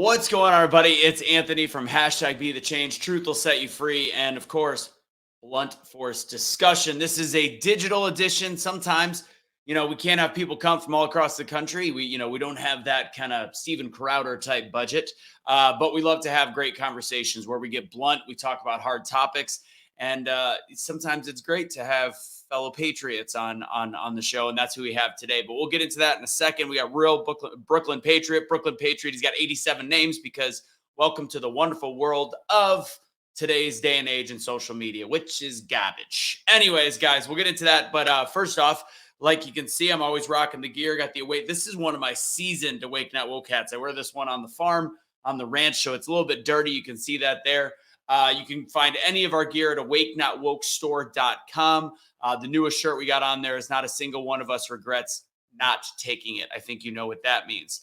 What's going on, everybody? It's Anthony from #BeTheChange. Truth will set you free. And of course, Blunt Force Discussion. This is a digital edition. Sometimes, we can't have people come from all across the country. We don't have that kind of Steven Crowder type budget. But we love to have great conversations where we get blunt. We talk about hard topics. And sometimes it's great to have fellow patriots on the show, and that's who we have today. But we'll get into that in a second. We got real Brooklyn Patriot. Brooklyn Patriot. He's got 87 names because welcome to the wonderful world of today's day and age in social media, which is garbage. Anyways, guys, we'll get into that. But first off, like you can see, I'm always rocking the gear. Got the Awake. This is one of my seasoned Awake Not Woke hats. I wear this one on the farm, on the ranch, so it's a little bit dirty. You can see that there. You can find any of our gear at awakenotwokestore.com. The newest shirt we got on there is not a single one of us regrets not taking it. I think you know what that means.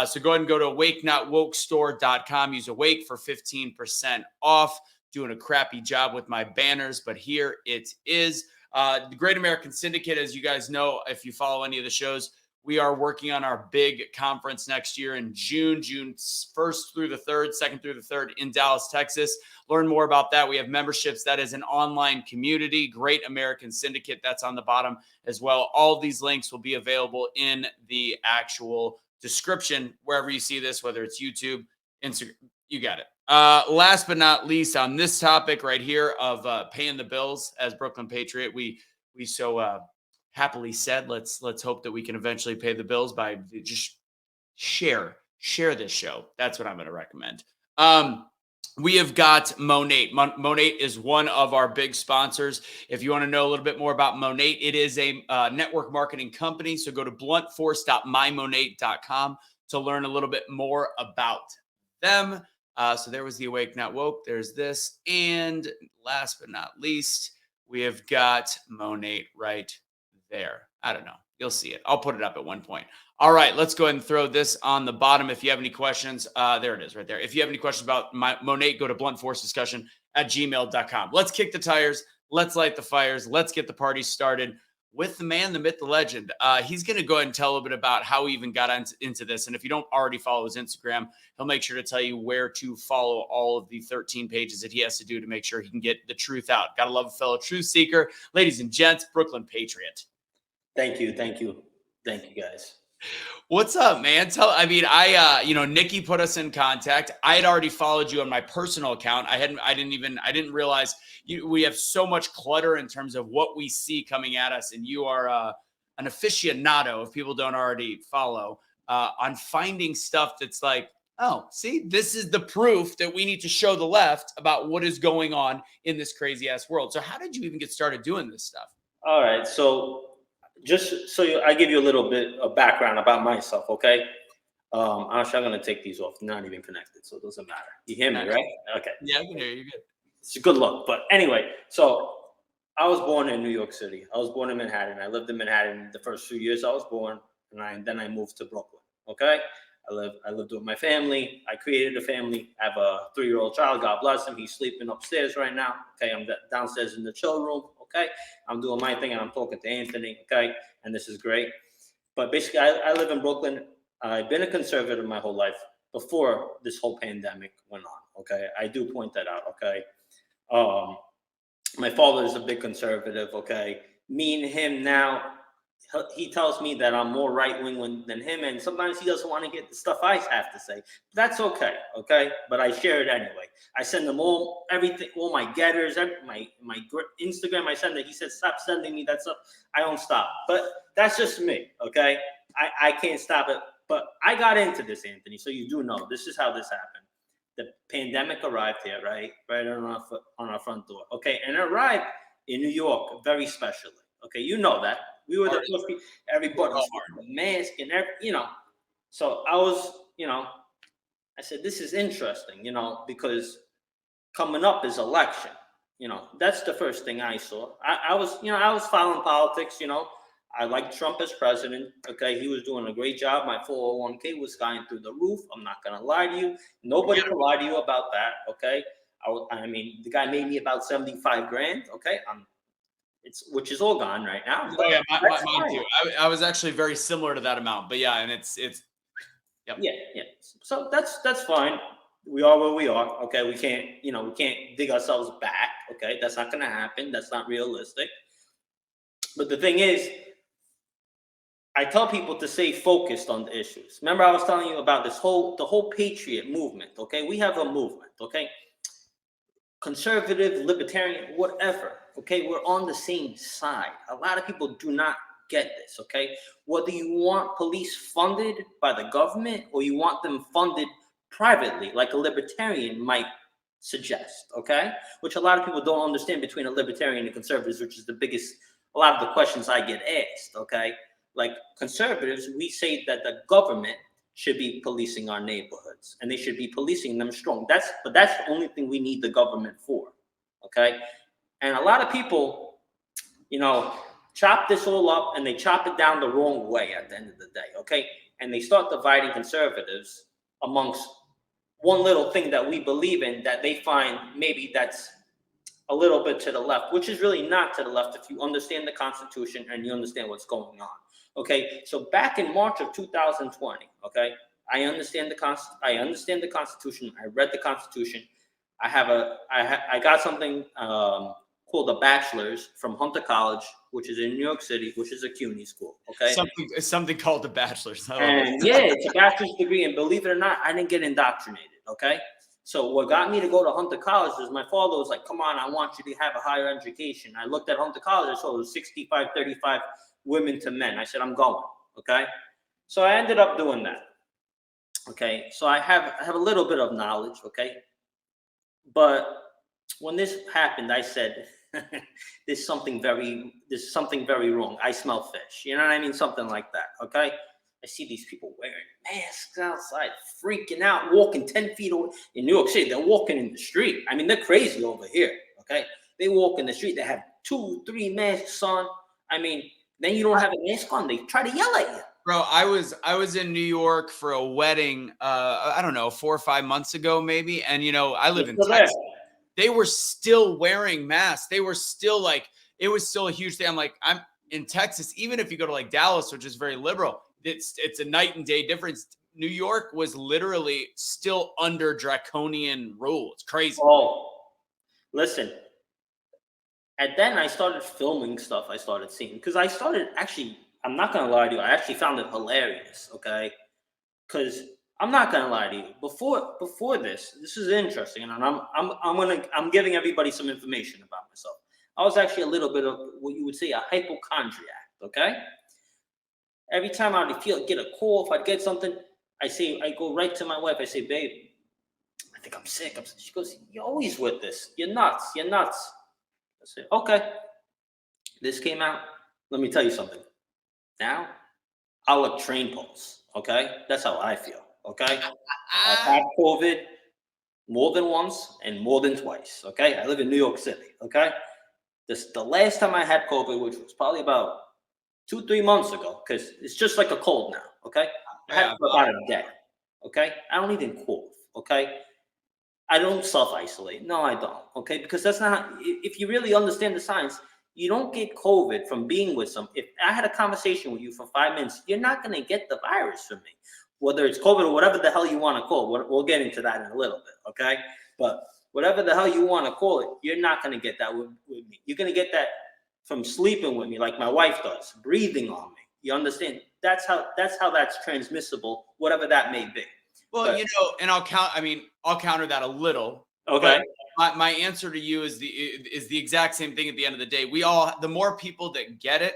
So go ahead and go to awakenotwokestore.com. Use Awake for 15% off. Doing a crappy job with my banners, but here it is. The Great American Syndicate, as you guys know, if you follow any of the shows, we are working on our big conference next year in June 1st through the 3rd, 2nd through the 3rd in Dallas, Texas. Learn more about that. We have memberships. That is an online community. Great American Syndicate. That's on the bottom as well. All of these links will be available in the actual description, wherever you see this, whether it's YouTube, Instagram, you got it. Last but not least, on this topic right here of paying the bills as Brooklyn Patriot, we so happily said, let's hope that we can eventually pay the bills by just share this show. That's what I'm going to recommend. We have got Monate. Monate is one of our big sponsors. If you want to know a little bit more about Monate, it is a network marketing company. So go to bluntforce.mymonate.com to learn a little bit more about them. So there was the Awake Not Woke. There's this. And last but not least, we have got Monate right there. I don't know. You'll see it. I'll put it up at one point. All right, let's go ahead and throw this on the bottom. If you have any questions, there it is right there. If you have any questions about Monate, go to bluntforcediscussion@gmail.com. Let's kick the tires. Let's light the fires. Let's get the party started with the man, the myth, the legend. He's going to go ahead and tell a little bit about how he even got into this. And if you don't already follow his Instagram, he'll make sure to tell you where to follow all of the 13 pages that he has to do to make sure he can get the truth out. Gotta love a fellow truth seeker. Ladies and gents, Brooklyn Patriot. Thank you, guys. What's up, man? Nikki put us in contact. I had already followed you on my personal account. I didn't realize we have so much clutter in terms of what we see coming at us. And you are an aficionado, if people don't already follow, on finding stuff that's like, oh, see, this is the proof that we need to show the left about what is going on in this crazy ass world. So how did you even get started doing this stuff? All right. So just so I give you a little bit of background about myself, okay? Actually, I'm going to take these off. Not even connected, so it doesn't matter. You hear me, right? Okay. Yeah, I can hear you. Good. It's a good look. But anyway, so I was born in New York City. I was born in Manhattan. I lived in Manhattan the first few years I was born, and then I moved to Brooklyn, okay? I lived with my family. I created a family. I have a 3-year-old child. God bless him. He's sleeping upstairs right now, okay? I'm downstairs in the chill room. Okay, I'm doing my thing and I'm talking to Anthony. Okay, and this is great. But basically, I live in Brooklyn. I've been a conservative my whole life before this whole pandemic went on. Okay, I do point that out. Okay, my father is a big conservative. Okay, me and him now, he tells me that I'm more right wing than him, and sometimes he doesn't want to get the stuff I have to say. That's okay. Okay, but I share it anyway. I send him everything, all my getters, my Instagram. I send it. He said, "Stop sending me that stuff." I don't stop, but that's just me. Okay, I can't stop it. But I got into this, Anthony. So you do know this is how this happened. The pandemic arrived here, right on our front door. Okay, and it arrived in New York very specially. Okay, you know that. We were the first people, everybody was wearing a mask and So I was, I said, this is interesting, because coming up is election. That's the first thing I saw. I was following politics, I liked Trump as president. Okay, he was doing a great job. My 401k was flying through the roof. I'm not going to lie to you. Nobody can lie to you about that. Okay, the guy made me about 75 grand. Okay, which is all gone right now. Oh yeah, mine too. I was actually very similar to that amount, but yeah, and it's Yep. Yeah. So that's fine. We are where we are. Okay, we can't dig ourselves back. Okay, that's not going to happen. That's not realistic. But the thing is, I tell people to stay focused on the issues. Remember, I was telling you about the whole patriot movement. Okay, we have a movement. Okay, conservative, libertarian, whatever. Okay, we're on the same side. A lot of people do not get this. Okay, whether you want police funded by the government or you want them funded privately, like a libertarian might suggest. Okay, which a lot of people don't understand between a libertarian and conservatives, which is a lot of the questions I get asked. Okay, like conservatives, we say that the government should be policing our neighborhoods and they should be policing them strong. But that's the only thing we need the government for. Okay. And a lot of people, chop this all up and they chop it down the wrong way at the end of the day. Okay. And they start dividing conservatives amongst one little thing that we believe in that they find maybe that's a little bit to the left, which is really not to the left if you understand the Constitution and you understand what's going on. Okay, so back in March of 2020, okay, I understand the Constitution. I read the Constitution. I got something called a bachelor's from Hunter College, which is in New York City, which is a CUNY school. Okay, something called a bachelor's. And yeah, it's a bachelor's degree, and believe it or not, I didn't get indoctrinated. Okay. So what got me to go to Hunter College is my father was like, come on, I want you to have a higher education. I looked at Hunter College, I saw it was 65-35 women to men. I said, I'm going. Okay. So I ended up doing that. Okay. So I have a little bit of knowledge. Okay. But when this happened, I said, there's something very wrong. I smell fish. You know what I mean? Something like that. Okay. I see these people wearing masks outside, freaking out, walking 10 feet away. In New York City, they're walking in the street. I mean, they're crazy over here, okay? They walk in the street. They have 2-3 masks on. I mean, then you don't have a mask on. They try to yell at you. Bro, I was in New York for a wedding, I don't know, 4 or 5 months ago maybe. And, I live in Texas. They were still wearing masks. They were still like, it was still a huge thing. I'm like, I'm in Texas, even if you go to like Dallas, which is very liberal, it's a night and day difference. New York was literally still under draconian rule. It's crazy. Oh, listen. And then I started filming stuff I started seeing because I'm not going to lie to you. I actually found it hilarious. Okay. Because I'm not going to lie to you. Before this is interesting. And I'm giving everybody some information about myself. I was actually a little bit of what you would say a hypochondriac. Okay. Every time I would get a call, if I'd get something, I go right to my wife. I say, babe, I think I'm sick. She goes, you're always with this. You're nuts. I say, okay. This came out. Let me tell you something. Now, I'll look train pulse. Okay? That's how I feel. Okay? I've had COVID more than once and more than twice. Okay? I live in New York City. Okay? The last time I had COVID, which was probably about 2-3 months ago, because it's just like a cold now, okay? I had it for about a day, okay? I don't even cough, okay? I don't self-isolate. No, I don't, okay? Because that's not, if you really understand the science, you don't get COVID from being with if I had a conversation with you for 5 minutes, you're not going to get the virus from me, whether it's COVID or whatever the hell you want to call it. We'll get into that in a little bit, okay? But whatever the hell you want to call it, you're not going to get that with me. You're going to get that from sleeping with me like my wife does, breathing on me. You understand? That's how that's transmissible, whatever that may be. Well, and I'll counter that a little. Okay. My answer to you is the exact same thing at the end of the day. The more people that get it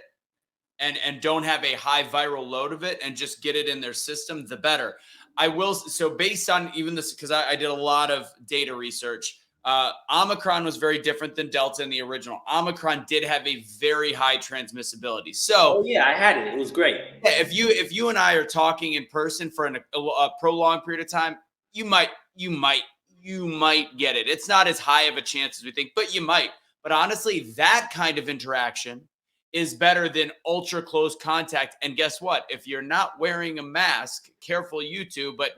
and don't have a high viral load of it and just get it in their system, the better. So based on even this, because I did a lot of data research, Omicron was very different than Delta in the original. Omicron did have a very high transmissibility. So yeah, I had it. It was great. If you and I are talking in person for a prolonged period of time, you might get it. It's not as high of a chance as we think, but you might. But honestly, that kind of interaction is better than ultra close contact. And guess what? If you're not wearing a mask, careful you two, but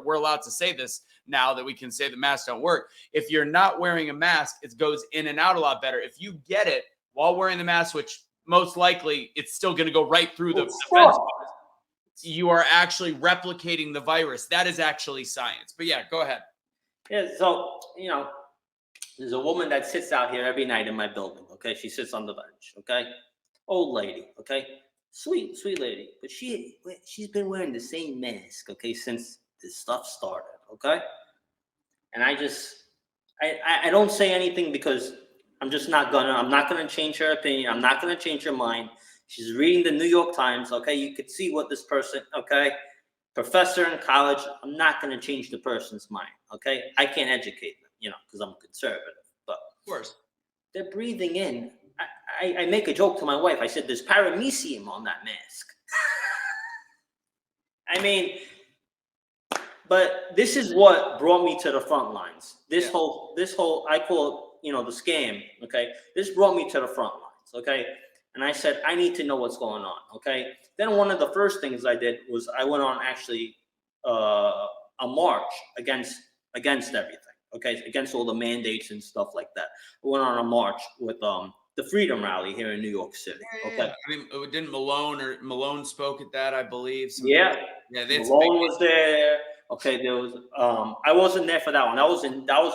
we're allowed to say this now that we can say the masks don't work. If you're not wearing a mask, it goes in and out a lot better. If you get it while wearing the mask, which most likely it's still going to go right through the fence. you are actually replicating the virus. That is actually science. But yeah, go ahead. Yeah, so, there's a woman that sits out here every night in my building, okay? She sits on the bench, okay? Old lady, okay? Sweet lady. But she's been wearing the same mask, okay, since this stuff started, okay? And I don't say anything because I'm not gonna change her opinion. I'm not gonna change her mind. She's reading the New York Times, okay? You could see what this person, okay? Professor in college, I'm not gonna change the person's mind, okay? I can't educate them, because I'm conservative. But Of course. they're breathing in. I make a joke to my wife. I said, there's paramecium on that mask. I mean, but this is what brought me to the front lines. This whole, I call it, the scam. Okay, this brought me to the front lines. Okay, and I said I need to know what's going on. Okay, then one of the first things I did was I went on actually a march against everything. Okay, against all the mandates and stuff like that. I went on a march with the Freedom Rally here in New York City. Okay, I mean, didn't Malone spoke at that, I believe. Yeah, that's Malone was there. Okay, there was I wasn't there for that one. That was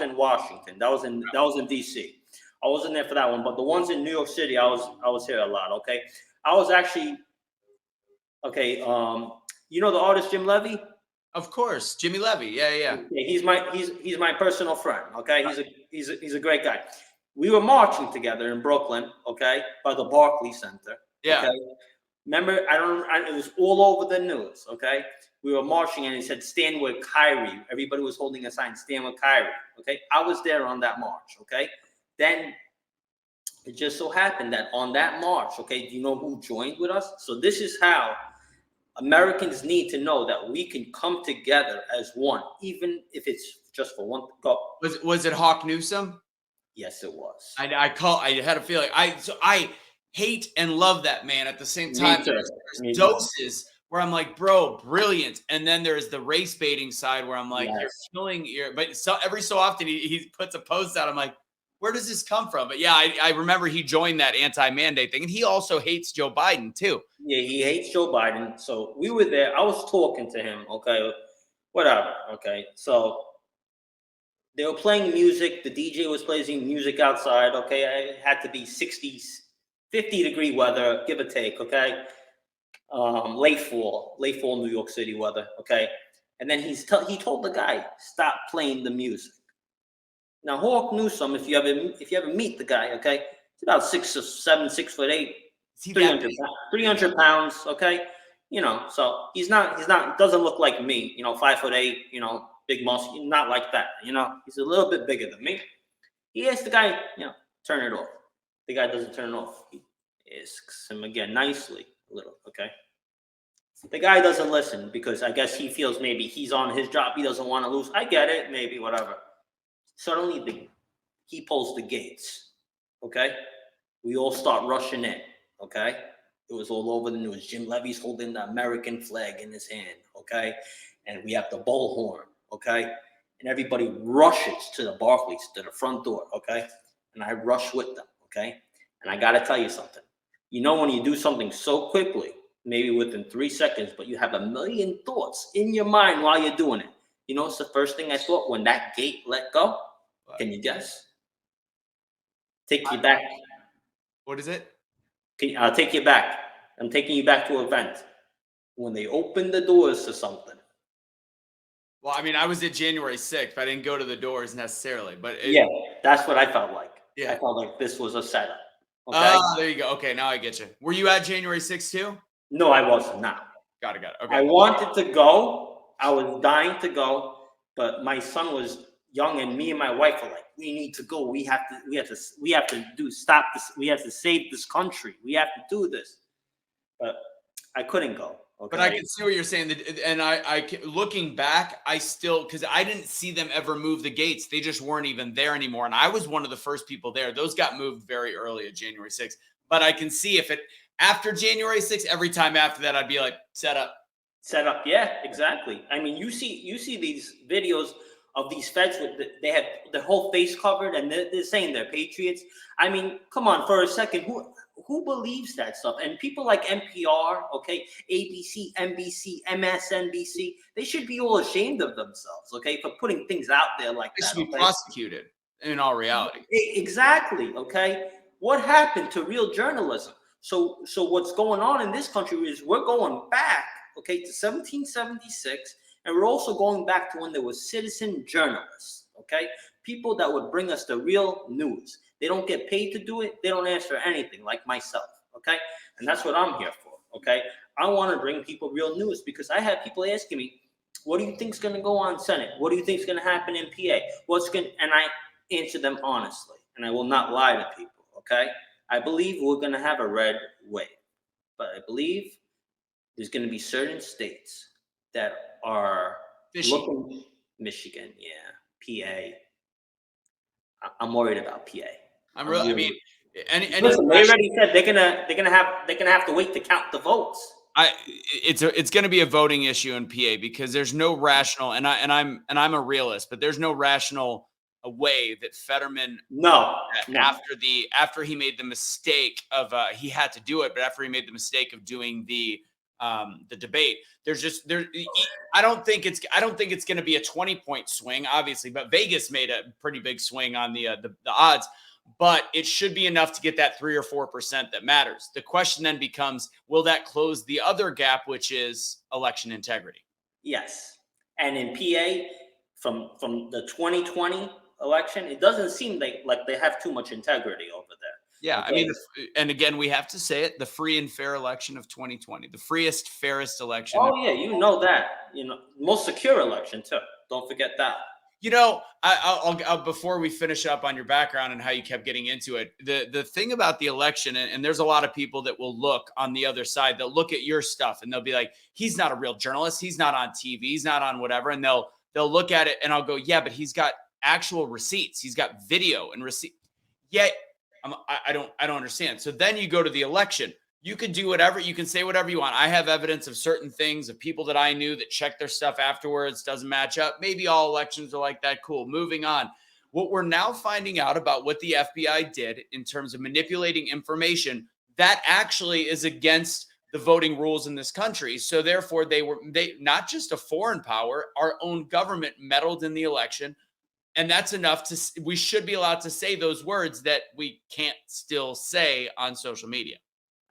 in Washington. That was in DC. I wasn't there for that one, but the ones in New York City, I was here a lot. Okay, I was actually the artist Jim Levy? Of course, Jimmy Levy. Yeah. He's my personal friend. Okay, he's a great guy. We were marching together in Brooklyn. Okay, by the Barclays Center. Yeah. Okay? Remember, it was all over the news. Okay, we were marching and it said "Stand with Kyrie." Everybody was holding a sign, "Stand with Kyrie." Okay, I was there on that march. Okay, then it just so happened that on that march, okay, do you know who joined with us? So this is how Americans need to know that we can come together as one, even if it's just for one go. Was it Hawk Newsom? Yes, it was. I had a feeling. I hate and love that man at the same time. There's doses where I'm like, bro, brilliant. And then there's the race baiting side where I'm like, you're killing but every so often he puts a post out. I'm like, where does this come from? But yeah, I remember he joined that anti-mandate thing. And he also hates Joe Biden too. Yeah, he hates Joe Biden. So we were there. I was talking to him. Okay, whatever. Okay, so they were playing music. The DJ was playing music outside. Okay, it had to be 50-degree weather, give or take. Okay, late fall New York City weather. Okay, and then he told the guy, stop playing the music. Now Hawk Newsom, if you ever meet the guy, okay, it's about 6'7", 6'8", 300 pounds. Okay, so he's not doesn't look like me. 5'8", big muscle, not like that. He's a little bit bigger than me. He asks the guy, turn it off. The guy doesn't turn it off. He asks him again nicely, a little. Okay. The guy doesn't listen because I guess he feels maybe he's on his job. He doesn't want to lose. I get it, maybe whatever. Suddenly, he pulls the gates. Okay, we all start rushing in. Okay, it was all over the news. Jim Levy's holding the American flag in his hand. Okay, and we have the bullhorn. Okay, and everybody rushes to the Barclays, to the front door. Okay, and I rush with them. Okay, and I gotta tell you something. When you do something so quickly, maybe within 3 seconds, but you have a million thoughts in your mind while you're doing it. It's the first thing I thought when that gate let go? Can you guess? Take you back. What is it? I'll take you back. I'm taking you back to an event. When they opened the doors to something. Well, I mean, I was at January 6th. I didn't go to the doors necessarily, but yeah, that's what I felt like. Yeah. I felt like this was a setup. Okay. Oh, there you go. Okay, now I get you. Were you at January 6th too? No, I wasn't. Not. Got it. Okay. I wanted to go. I was dying to go, but my son was young, and me and my wife were like, "We need to go. We have to stop this. We have to save this country. We have to do this." But I couldn't go. Okay? But I can see what you're saying, and I looking back, I still, because I didn't see them ever move the gates. They just weren't even there anymore, and I was one of the first people there. Those got moved very early at January 6th. But I can see if it after January 6th, every time after that, I'd be like, set up. Yeah, exactly. I mean, you see these videos of these feds they have their whole face covered, and they're saying they're patriots. I mean, come on, for a second, who believes that stuff? And people like NPR, okay, ABC, NBC, MSNBC, they should be all ashamed of themselves, okay, for putting things out there like They that. should be Okay? prosecuted in all reality. Exactly. Okay. What happened to real journalism? So what's going on in this country is we're going back, okay, to 1776, and we're also going back to when there was citizen journalists, okay, people that would bring us the real news. They don't get paid to do it. They don't answer anything, like myself, okay, and that's what I'm here for, okay. I want to bring people real news because I have people asking me, what do you think is going to go on Senate? What do you think is going to happen in PA? And I answer them honestly, and I will not lie to people, okay? I believe we're going to have a red wave, but I believe there's going to be certain states that are looking, Michigan, yeah, PA. I'm worried about PA. I mean, listen, they already said they're gonna have to wait to count the votes. It's going to be a voting issue in PA because there's no rational, and I'm a realist, but there's no rational way that Fetterman after he made the mistake of he had to do it, but after he made the mistake of doing the debate, I don't think it's going to be a 20-point swing, obviously, but Vegas made a pretty big swing on the odds. But it should be enough to get that 3 or 4% that matters. The question then becomes, will that close the other gap, which is election integrity? Yes. And in PA, from the 2020 election, it doesn't seem like they have too much integrity over there. Yeah, okay. I mean, and again, we have to say it, the free and fair election of 2020, the freest, fairest election. Oh, yeah, you know that. Most secure election, too. Don't forget that. I'll before we finish up on your background and how you kept getting into it, the thing about the election, and there's a lot of people that will look on the other side, they'll look at your stuff and they'll be like, he's not a real journalist, he's not on TV, he's not on whatever, and they'll look at it and I'll go, yeah, but he's got actual receipts, he's got video and receipt. Yet I don't understand. So then you go to the election. You can do whatever, you can say whatever you want. I have evidence of certain things, of people that I knew that checked their stuff afterwards, doesn't match up. Maybe all elections are like that. Cool. Moving on. What we're now finding out about what the FBI did in terms of manipulating information, that actually is against the voting rules in this country. So therefore they not just a foreign power, our own government meddled in the election. And that's enough we should be allowed to say those words that we can't still say on social media.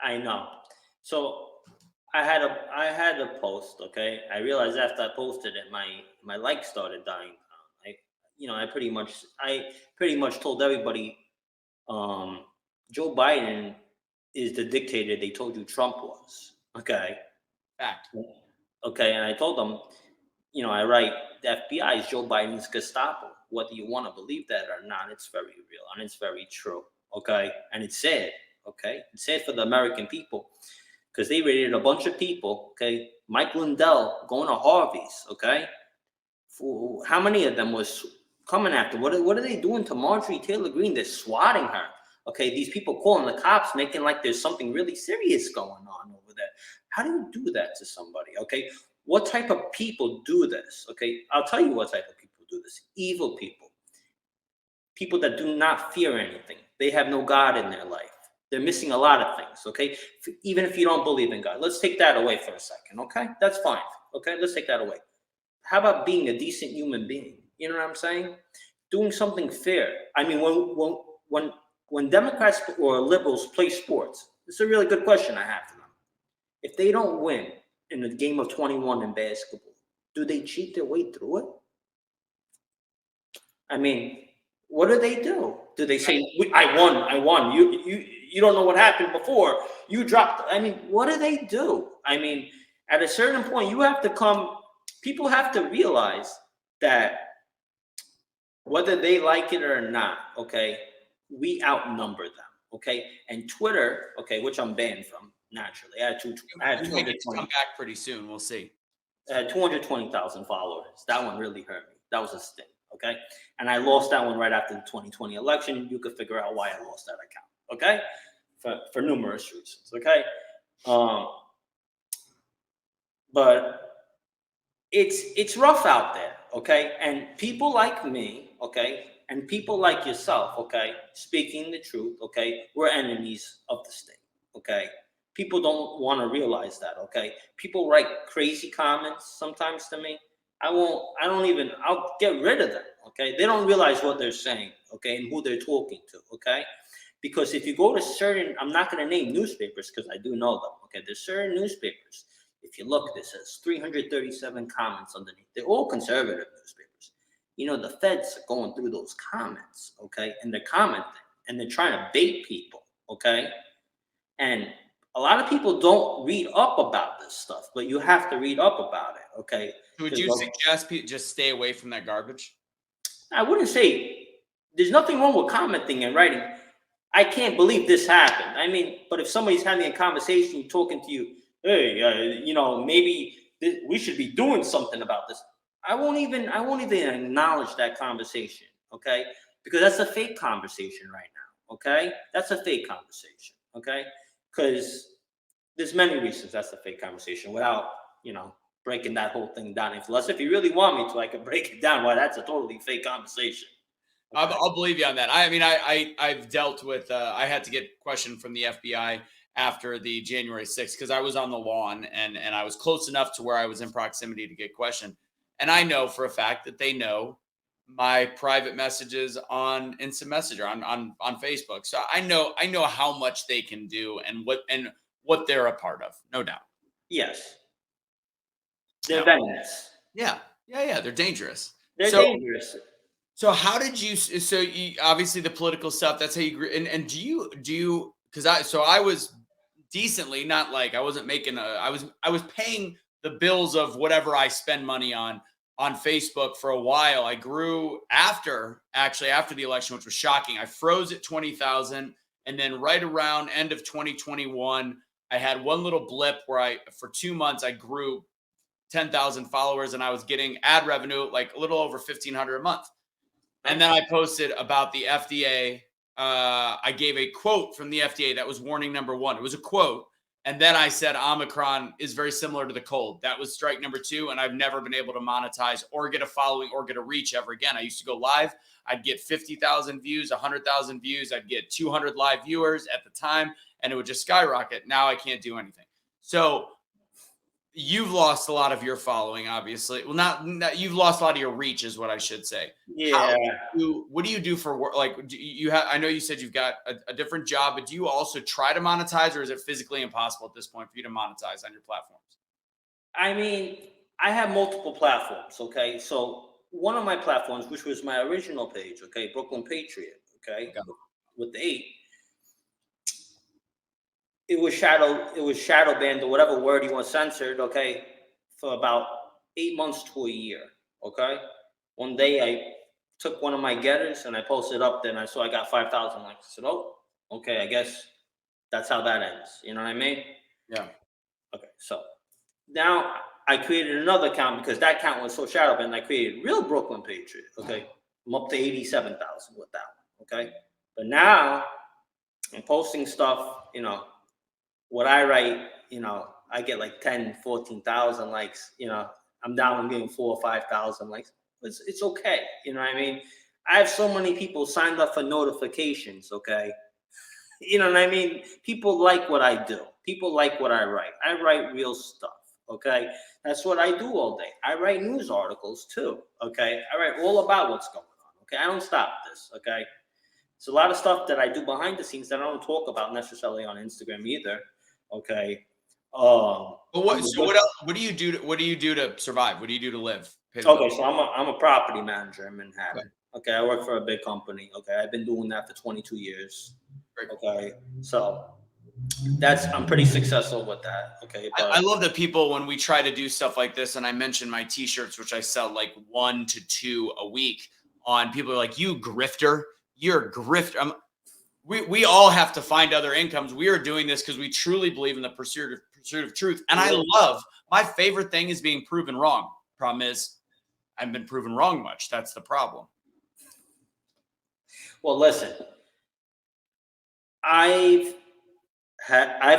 I know. So I had a post, okay? I realized after I posted it, my likes started dying. I pretty much told everybody, Joe Biden is the dictator they told you Trump was. Okay. Fact. Okay, and I told them, I write, the FBI is Joe Biden's Gestapo. Whether you want to believe that or not, it's very real and it's very true. Okay, and it's sad. Okay, it's sad for the American people because they raided a bunch of people. Okay, Mike Lindell going to Harvey's. Okay, how many of them was coming after? What are they doing to Marjorie Taylor Greene? They're swatting her. Okay, these people calling the cops, making like there's something really serious going on over there. How do you do that to somebody? Okay, what type of people do this? Okay, I'll tell you what type of people do this. Evil people. People that do not fear anything. They have no God in their life. They're missing a lot of things, okay? Even if you don't believe in God. Let's take that away for a second, okay? That's fine, okay? Let's take that away. How about being a decent human being? You know what I'm saying? Doing something fair. I mean, when Democrats or liberals play sports, it's a really good question I have for them. If they don't win in a game of 21 in basketball, do they cheat their way through it? I mean, what do they do? Do they say, I won. You don't know what happened before. You dropped. I mean, what do they do? I mean, at a certain point, people have to realize that whether they like it or not, okay, we outnumber them, okay? And Twitter, okay, which I'm banned from, naturally. I had 220. Come back pretty soon. We'll see. I had 220,000 followers. That one really hurt me. That was a sting. Okay. And I lost that one right after the 2020 election. You could figure out why I lost that account. Okay. For numerous reasons. Okay. But it's rough out there. Okay. And people like me, okay, and people like yourself, okay, speaking the truth, okay, we're enemies of the state. Okay. People don't want to realize that. Okay. People write crazy comments sometimes to me. I'll get rid of them. Okay. They don't realize what they're saying. Okay. And who they're talking to. Okay. Because if you go to certain, I'm not going to name newspapers because I do know them. Okay. There's certain newspapers. If you look, this says 337 comments underneath. They're all conservative newspapers. You know, the feds are going through those comments. Okay. And they're commenting and they're trying to bait people. Okay. And a lot of people don't read up about this stuff, but you have to read up about it, okay? So would you suggest people just stay away from that garbage? I wouldn't say there's nothing wrong with commenting and writing. I can't believe this happened. I mean, but if somebody's having a conversation, talking to you, hey, maybe we should be doing something about this. I won't even acknowledge that conversation, okay? Because that's a fake conversation right now, okay? That's a fake conversation, okay? Because there's many reasons that's a fake conversation without, breaking that whole thing down. Unless if you really want me to, I can break it down why that's a totally fake conversation. Okay. I'll believe you on that. I mean, I've dealt with, I had to get questioned from the FBI after the January 6th because I was on the lawn and I was close enough to where I was in proximity to get questioned. And I know for a fact that they know my private messages on Instant Messenger on Facebook. So I know how much they can do and what they're a part of, no doubt. Yes. They're venomous. Yeah. They're dangerous. They're dangerous. So how did you? So you, obviously the political stuff. That's how you grew. And do you? Because I was decently, not like I wasn't making I was paying the bills of whatever I spend money on Facebook for a while. I grew after the election, which was shocking. I froze at 20,000, and then right around end of 2021, I had one little blip where for 2 months I grew 10,000 followers, and I was getting ad revenue like a little over 1,500 a month. And then I posted about the FDA. I gave a quote from the FDA that was warning number 1. It was a quote. And then I said Omicron is very similar to the cold. That was strike number 2. And I've never been able to monetize or get a following or get a reach ever again. I used to go live. I'd get 50,000 views, 100,000 views. I'd get 200 live viewers at the time, and it would just skyrocket. Now I can't do anything. So you've lost a lot of your following, obviously. Well, not you've lost a lot of your reach, is what I should say. Yeah. What do you do for work? Like, do you have? I know you said you've got a different job, but do you also try to monetize, or is it physically impossible at this point for you to monetize on your platforms? I mean, I have multiple platforms. Okay, so one of my platforms, which was my original page, okay, BrooklynP8triot, okay, with the 8. It was shadow banned or whatever word you want censored, okay, for about 8 months to a year. Okay. One day I took one of my getters and I posted up there and I saw I got 5,000 likes. I said, oh, okay, I guess that's how that ends. You know what I mean? Yeah. Okay. So now I created another account because that account was so shadow banned. I created real BrooklynP8triot. Okay. I'm up to 87,000 with that one. Okay. But now I'm posting stuff, what I write, I get like 10, 14,000 likes, I'm down, I'm getting 4 or 5,000 likes. It's okay. You know what I mean? I have so many people signed up for notifications. Okay. You know what I mean? People like what I do. People like what I write. I write real stuff. Okay. That's what I do all day. I write news articles too. Okay. I write all about what's going on. Okay. I don't stop this. Okay. It's a lot of stuff that I do behind the scenes that I don't talk about necessarily on Instagram either. Okay. But what else? What do you do? What do you do to survive? What do you do to live? Okay, so I'm a property manager in Manhattan. Okay, I work for a big company. Okay, I've been doing that for 22 years. Okay, so I'm pretty successful with that. Okay, but I love that people, when we try to do stuff like this, and I mentioned my T-shirts, which I sell like 1 to 2 a week. On people are like, "You grifter, you're a grifter." We all have to find other incomes. We are doing this because we truly believe in the pursuit of truth. And I love, my favorite thing is being proven wrong. Problem is, I've been proven wrong much. That's the problem. Well, listen, I've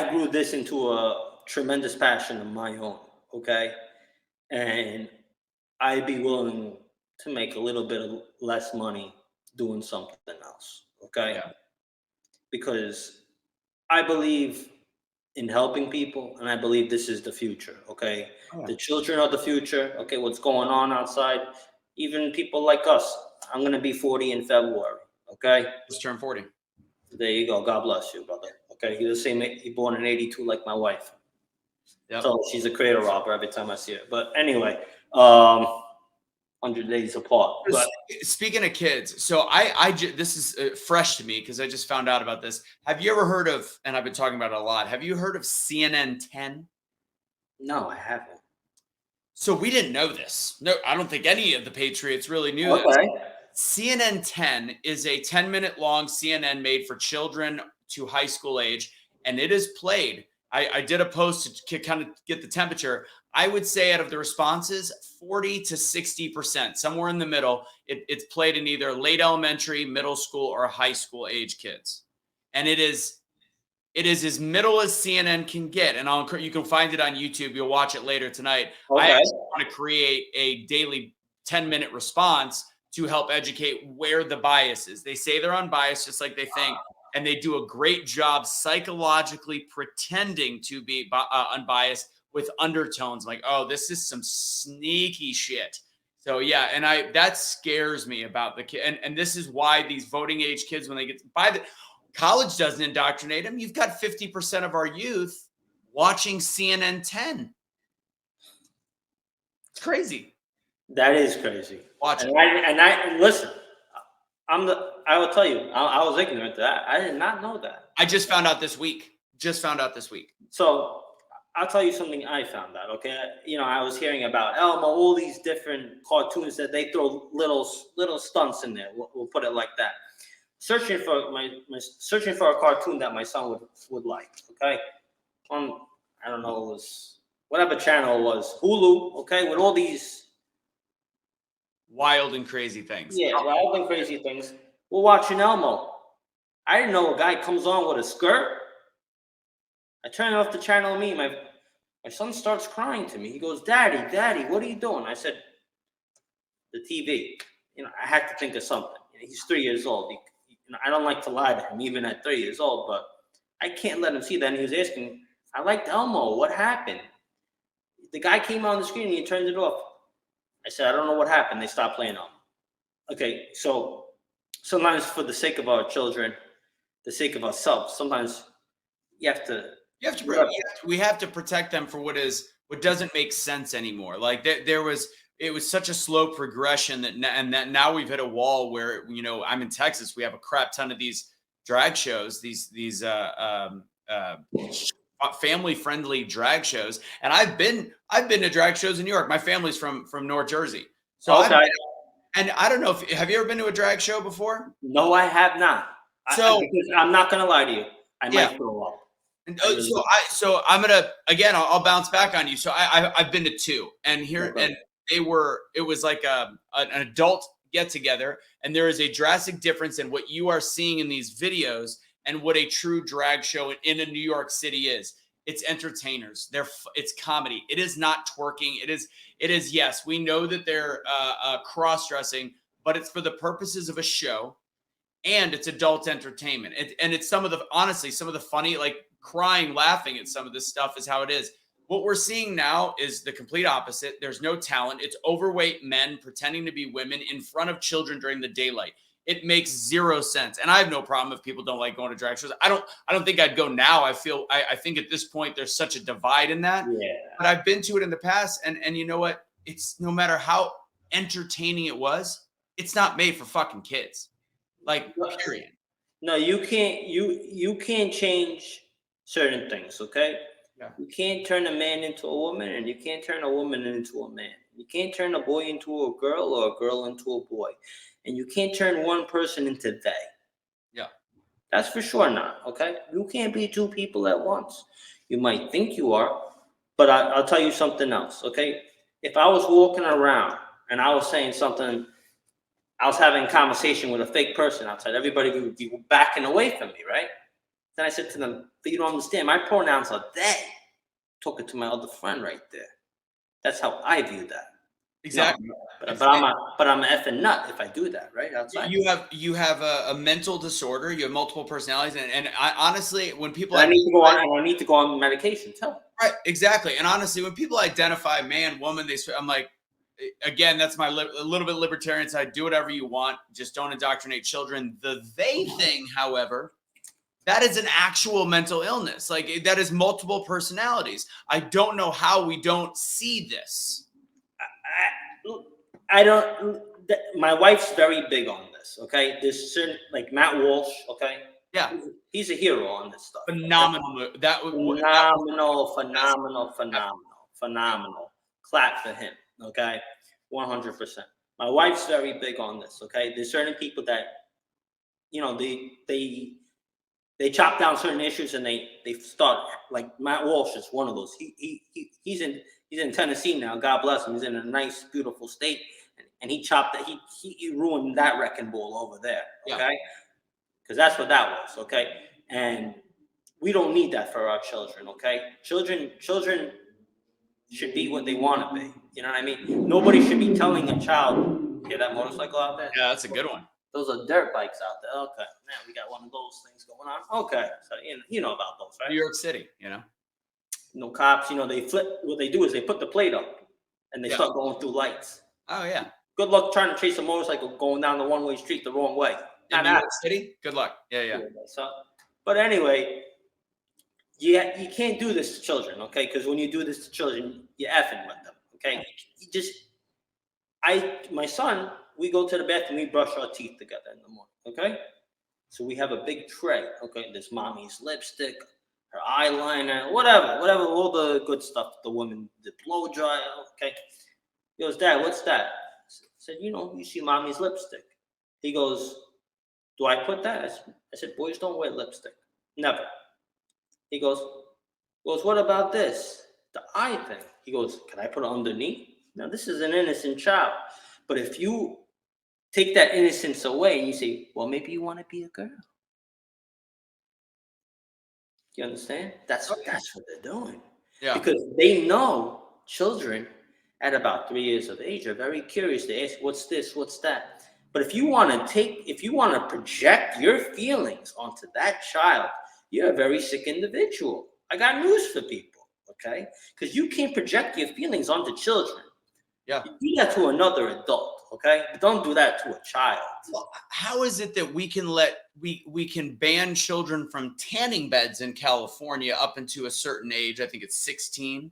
grew this into a tremendous passion of my own. Okay, and I'd be willing to make a little bit of less money doing something else. Okay. Yeah. Because I believe in helping people, and I believe this is the future. Okay, Oh, the children are the future. Okay, what's going on outside? Even people like us. I'm gonna be 40 in February. Okay, just turned 40. there you go. God bless you, brother. Okay, you're the same. You're born in '82, like my wife. Yep. So she's a cradle robber every time I see her. But anyway, 100 days apart. But Speaking of kids, so this is fresh to me because I just found out about this. Have you ever heard of, and I've been talking about it a lot, have you heard of CNN 10? no, I haven't. So we didn't know this. No, I don't think any of the Patriots really knew this. Okay. CNN 10 is a 10-minute long CNN made for children to high school age, and it is played. I did a post to kind of get the temperature. I would say out of the responses, 40 to 60%, somewhere in the middle, it's played in either late elementary, middle school, or high school age kids. And it is as middle as CNN can get. And you can find it on YouTube. You'll watch it later tonight. I Okay. actually want to create a daily 10-minute response to help educate where the bias is. They say they're unbiased, just like they think, and they do a great job psychologically pretending to be unbiased with undertones like, oh, this is some sneaky shit. So yeah, and that scares me about the kid. And this is why these voting age kids, when they get by the college, doesn't indoctrinate them. You've got 50% of our youth watching CNN 10. It's crazy. That is crazy. Watch it. And listen, I will tell you, I was ignorant to that. I did not know that. I just found out this week. So I'll tell you something I found out. Okay, I was hearing about Elmo, all these different cartoons that they throw little stunts in there. We'll put it like that. Searching for a cartoon that my son would like. Okay, I don't know, it was whatever channel it was, Hulu. Okay, with all these wild and crazy things. Yeah, wild and crazy things. We're watching Elmo. I didn't know a guy comes on with a skirt. I turn off the channel. My son starts crying to me. He goes, Daddy, what are you doing? I said, the TV. I had to think of something. He's 3 years old. I don't like to lie to him, even at 3 years old, but I can't let him see that. And he was asking, I liked Elmo. What happened? The guy came on the screen and he turned it off. I said, I don't know what happened. They stopped playing Elmo. Okay, so sometimes for the sake of our children, the sake of ourselves, sometimes we have to protect them for what doesn't make sense anymore. Like it was such a slow progression that now we've hit a wall where, I'm in Texas. We have a crap ton of these drag shows, these family friendly drag shows. And I've been to drag shows in New York. My family's from North Jersey. So okay. And I don't know have you ever been to a drag show before? No, I have not. Because I'm not going to lie to you. I might throw up. So I'm gonna I'll bounce back on you. So I've been to two, and and it was like an adult get together, and there is a drastic difference in what you are seeing in these videos and what a true drag show in a New York City is. It's entertainers. It's comedy. It is not twerking. It is yes, we know that they're cross-dressing, but it's for the purposes of a show, and it's adult entertainment. And it's some of the funny, like crying, laughing at some of this stuff is how it is. What we're seeing now is the complete opposite. There's no talent. It's overweight men pretending to be women in front of children during the daylight. It makes zero sense. And I have no problem if people don't like going to drag shows. I don't think I'd go now. I think at this point there's such a divide in that. Yeah. But I've been to it in the past, and you know what? It's no matter how entertaining it was, it's not made for fucking kids. Like, period. No, you can't. You can't change certain things. Okay. Yeah. You can't turn a man into a woman, and you can't turn a woman into a man. You can't turn a boy into a girl or a girl into a boy, and you can't turn one person into they. Yeah. That's for sure not. Okay. You can't be two people at once. You might think you are, but I'll tell you something else. Okay. If I was walking around and I was saying something, I was having a conversation with a fake person outside, everybody would be backing away from me, right? Then I said to them, but you don't understand, my pronouns are they. Talking to my other friend right there. That's how I view that. Exactly. No, but I'm an effing nut if I do that, right? Outside. You have a mental disorder. You have multiple personalities, and I honestly, when people And I need to go identify, on and I need to go on medication too. right, exactly, and honestly, when people identify man, woman, I'm like, again, that's my a little bit libertarian side. Do whatever you want, just don't indoctrinate children. The they thing, however, that is an actual mental illness. Like that is multiple personalities. I don't know how we don't see this. I don't. My wife's very big on this. Okay, there's certain like Matt Walsh. Okay, Yeah, he's a hero on this stuff. phenomenal. Okay? Phenomenal. Clap for him. Okay, 100%. My wife's very big on this. Okay, there's certain people that they chop down certain issues and they start like Matt Walsh is one of those. He's in Tennessee now. God bless him. He's in a nice, beautiful state, and he chopped that. He ruined that wrecking ball over there. Okay, because that's what that was. Okay, and we don't need that for our children. Okay, children should be what they want to be. You know what I mean? Nobody should be telling a child, hear that motorcycle out there? Yeah, that's a good one. Those are dirt bikes out there. Okay, man, we got one of those things going on. Okay, so you know about those, right? New York City, No cops. They flip. What they do is they put the plate up, and they start going through lights. Oh yeah. Good luck trying to chase a motorcycle going down the one-way street the wrong way. In New York City, good luck. Yeah. So, but anyway, yeah, you can't do this to children, okay? Because when you do this to children, you're effing with them, okay? My son, we go to the bathroom, we brush our teeth together in the morning, okay? So we have a big tray, okay? There's mommy's lipstick, her eyeliner, whatever, all the good stuff. The woman, the blow dryer, okay? He goes, Dad, what's that? I said, you see mommy's lipstick. He goes, do I put that? I said, boys don't wear lipstick. Never. He goes, what about this? The eye thing. He goes, can I put it underneath? Now, this is an innocent child. But if you take that innocence away and you say, well, maybe you want to be a girl. You understand? That's what they're doing. Yeah. Because they know children at about 3 years of age are very curious. They ask, what's this? What's that? But if you want to project your feelings onto that child, you're a very sick individual. I got news for people, okay? Because you can't project your feelings onto children. Yeah. You do that to another adult, okay? But don't do that to a child. Well, how is it that we can ban children from tanning beds in California up into a certain age? I think it's 16.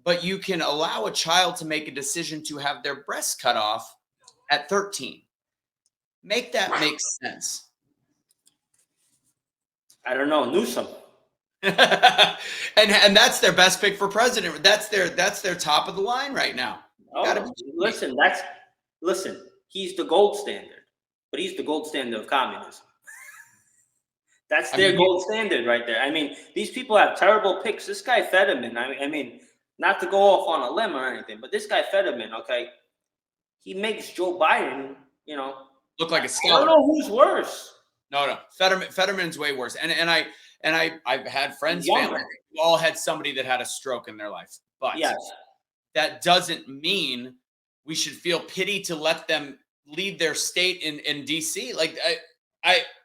But you can allow a child to make a decision to have their breasts cut off at 13. Make that make sense. I don't know, Newsom. and that's their best pick for president. That's their top of the line right now. Oh, listen, he's the gold standard, but he's the gold standard of communism. That's their gold standard right there. I mean, these people have terrible picks. This guy Fetterman, I mean, not to go off on a limb or anything, but this guy Fetterman, okay, he makes Joe Biden, look like a scholar. I don't know who's worse. No. Fetterman's way worse. And I've had friends, family, who all had somebody that had a stroke in their life. But yes, that doesn't mean we should feel pity to let them lead their state in DC. Like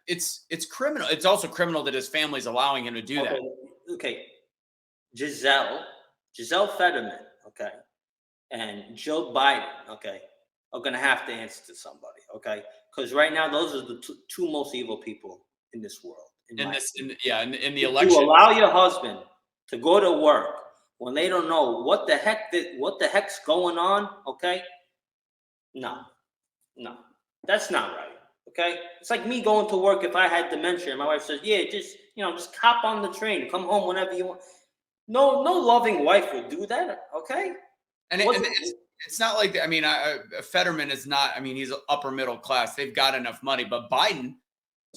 it's criminal. It's also criminal that his family's allowing him to do that. Okay. Giselle Fetterman, okay, and Joe Biden, okay, are going to have to answer to somebody, okay? Because right now, those are the two most evil people in this world. In the election. You allow your husband to go to work when they don't know what the heck's going on, okay? No, that's not right, okay? It's like me going to work if I had dementia and my wife says, yeah, just hop on the train, come home whenever you want. No loving wife would do that, okay? And it's not like that. I mean, Fetterman is not. I mean, he's upper middle class. They've got enough money, but Biden,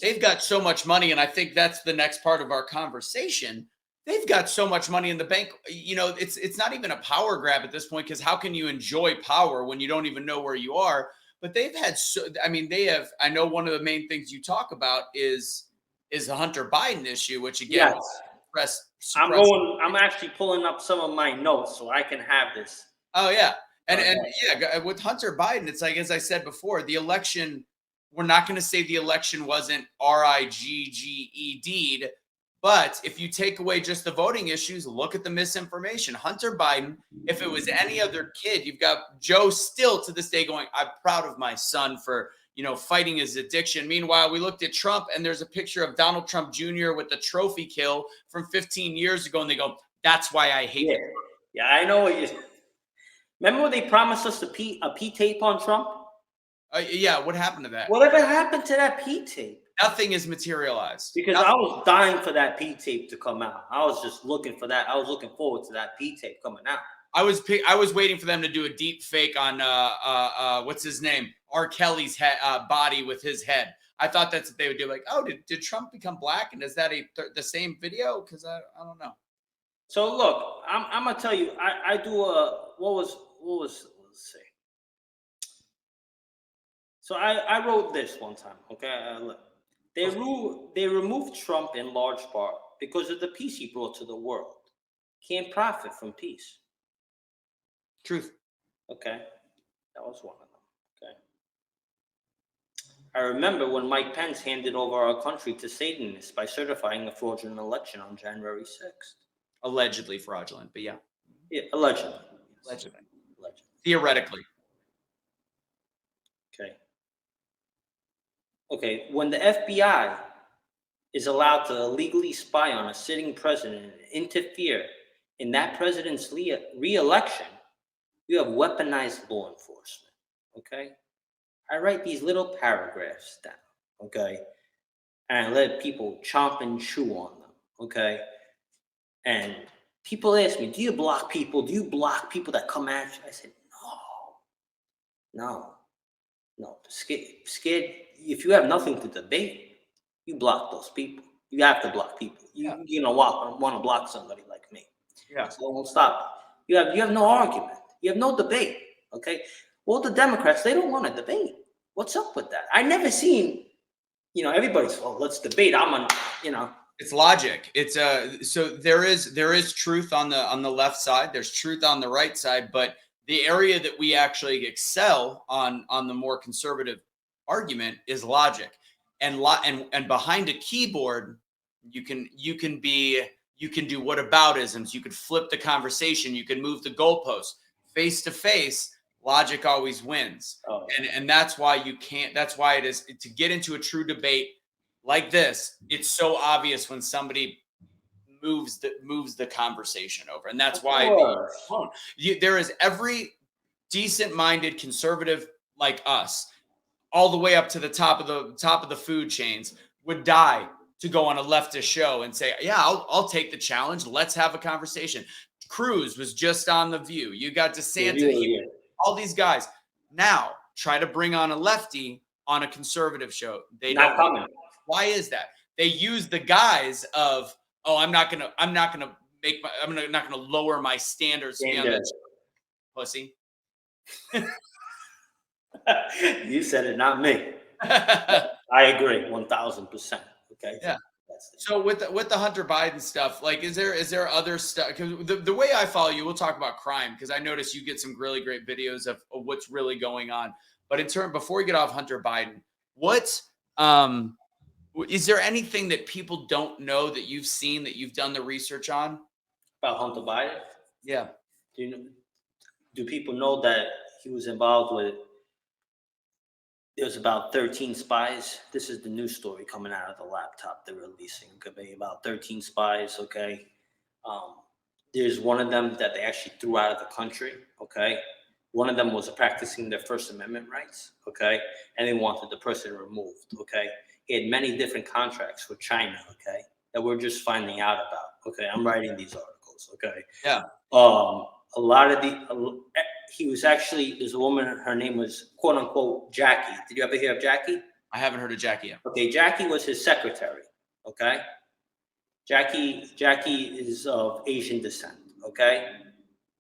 they've got so much money, and I think that's the next part of our conversation. They've got so much money in the bank. It's not even a power grab at this point, because how can you enjoy power when you don't even know where you are? But they've had they have. I know one of the main things you talk about is the Hunter Biden issue, which again. Yes. I'm actually pulling up some of my notes so I can have this. Oh yeah. And yeah, with Hunter Biden, it's like, as I said before, the election, we're not going to say the election wasn't rigged, but if you take away just the voting issues, look at the misinformation. Hunter Biden, if it was any other kid, you've got Joe still to this day going, I'm proud of my son for, fighting his addiction. Meanwhile, we looked at Trump and there's a picture of Donald Trump Jr. with the trophy kill from 15 years ago. And they go, that's why I hate it. Yeah, I know what you. Remember when they promised us a P tape on Trump? Yeah, what happened to that? Whatever happened to that P tape? Nothing is materialized. Because I was dying for that P tape to come out. I was just looking for that. I was looking forward to that P tape coming out. I was waiting for them to do a deep fake on what's his name, R. Kelly's body with his head. I thought that's what they would do. Like, oh, did Trump become black? And is that the same video? Because I don't know. So look, I'm gonna tell you. I do a what was let's see. So I wrote this one time. Okay, they removed Trump in large part because of the peace he brought to the world. Can't profit from peace. Truth. Okay, that was one of them. Okay, I remember when Mike Pence handed over our country to Satanists by certifying a fraudulent election on January 6th. Allegedly fraudulent, but yeah. Yeah, allegedly. Allegedly. Theoretically. Okay, when the FBI is allowed to illegally spy on a sitting president and interfere in that president's re-election, you have weaponized law enforcement, okay? I write these little paragraphs down, okay? And I let people chomp and chew on them, okay? And people ask me, do you block people? Do you block people that come at you? I said, no. Scared. If you have nothing to debate, you block those people. You have to block people. You want to block somebody like me. Yeah. So it won't stop. You have no argument. You have no debate. Okay. Well, the Democrats, they don't want to debate. What's up with that? I never seen, everybody's, let's debate. It's logic. It's so there is truth on the left side. There's truth on the right side, but the area that we actually excel on the more conservative argument is logic. And behind a keyboard, you can do whataboutisms. You could flip the conversation. You can move the goalposts. Face to face, logic always wins. Oh. And that's why you can't. That's why it is to get into a true debate like this. It's so obvious when somebody moves the conversation over, and that's why there is every decent-minded conservative like us, all the way up to the top of the food chains, would die to go on a leftist show and say, yeah, I'll take the challenge. Let's have a conversation. Cruz was just on The View. You got DeSantis, all these guys. Now try to bring on a lefty on a conservative show. They not don't. coming. Why is that? They use the guise of, I'm not gonna lower my standards. Pussy. You said it, not me. I agree 1,000%. Okay. Yeah. So with the Hunter Biden stuff, like, is there other stuff? Because the way I follow you, we'll talk about crime, because I notice you get some really great videos of what's really going on. But before we get off Hunter Biden, is there anything that people don't know that you've seen, that you've done the research on about Hunter Biden? Yeah. Do people know that he was involved with? There's about 13 spies. This is the news story coming out of the laptop they're releasing. Could be about 13 spies. Okay. There's one of them that they actually threw out of the country. Okay. One of them was practicing their First Amendment rights. Okay. And they wanted the person removed. Okay. He had many different contracts with China. Okay. That we're just finding out about. Okay. I'm writing these articles. Okay. Yeah. A lot of he was actually, there's a woman, her name was quote unquote Jackie. Did you ever hear of Jackie? I haven't heard of Jackie yet. Okay, Jackie was his secretary. Okay, Jackie is of Asian descent. Okay,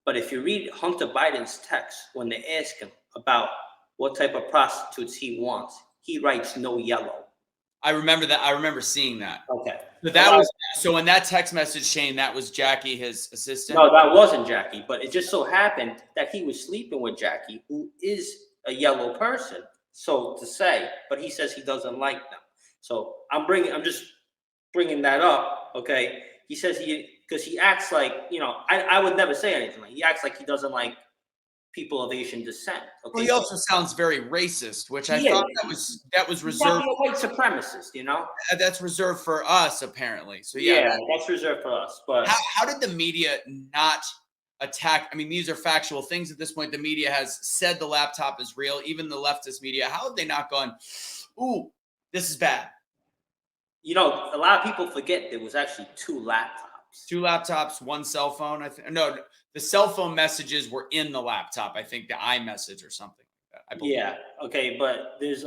but if you read Hunter Biden's text, when they ask him about what type of prostitutes he wants, he writes no yellow. I remember that. I remember seeing that. Okay. So that was so in that text message, Shane, that was Jackie, his assistant. No, that wasn't Jackie, but it just so happened that he was sleeping with Jackie, who is a yellow person, so to say, but he says he doesn't like them. So I'm just bringing that up, okay? He says because he acts like, I would never say anything like, he acts like he doesn't like people of Asian descent. Okay, Well, he also sounds very racist, which I he thought is. that was He's reserved. probably a white supremacist. That's reserved for us, apparently. So Yeah, that's reserved for us. But how did the media not attack? I mean, these are factual things at this point. The media has said the laptop is real, even the leftist media. How have they not gone, ooh, this is bad? a lot of people forget there was actually 2 laptops. 2 laptops, 1 cell phone. I think no, the cell phone messages were in the laptop. I think the iMessage or something like that. I believe. Yeah. Okay, but there's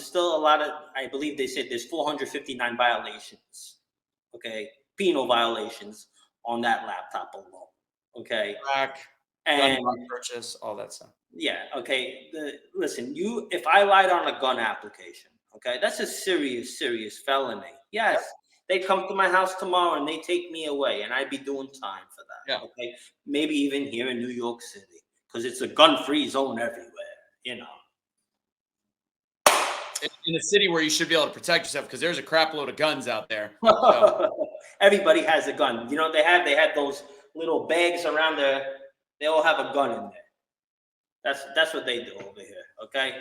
still a lot of. I believe they said there's 459 violations. Okay, penal violations on that laptop alone. Okay, Crack, and gun purchase, all that stuff. yeah. Okay. Listen, if I lied on a gun application, okay, that's a serious felony. Yes, they come to my house tomorrow and they take me away, and I'd be doing time for that. Yeah. Okay, maybe even here in New York City, because it's a gun-free zone everywhere. In a city where you should be able to protect yourself because there's a crap load of guns out there. So. Everybody has a gun. They had those little bags around there. They all have a gun in there. That's what they do over here. Okay,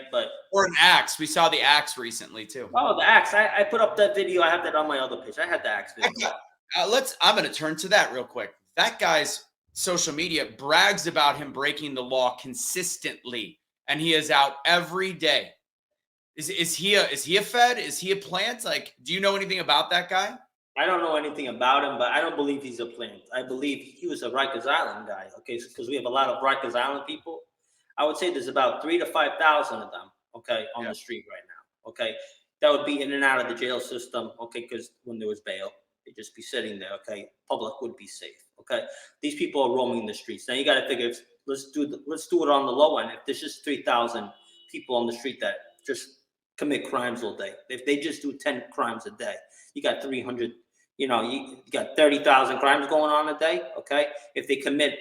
or an axe. We saw the axe recently too. Oh, the axe. I put up that video. I have that on my other page. I had the axe video. I'm going to turn to that real quick. That guy's social media brags about him breaking the law consistently, and he is out every day. Is he a Fed? Is he a plant? Like, do you know anything about that guy? I don't know anything about him, but I don't believe he's a plant. I believe he was a Rikers Island guy. Okay, because we have a lot of Rikers Island people. I would say there's about 3,000 to 5,000 of them. Okay, on the street right now. Okay, that would be in and out of the jail system. Okay, because when there was bail, they'd just be sitting there. Okay, public would be safe. Okay, these people are roaming the streets. Now you got to figure, let's do it on the low end. If there's just 3,000 people on the street that just commit crimes all day, if they just do 10 crimes a day, you got 300. You got 30,000 crimes going on a day. Okay, if they commit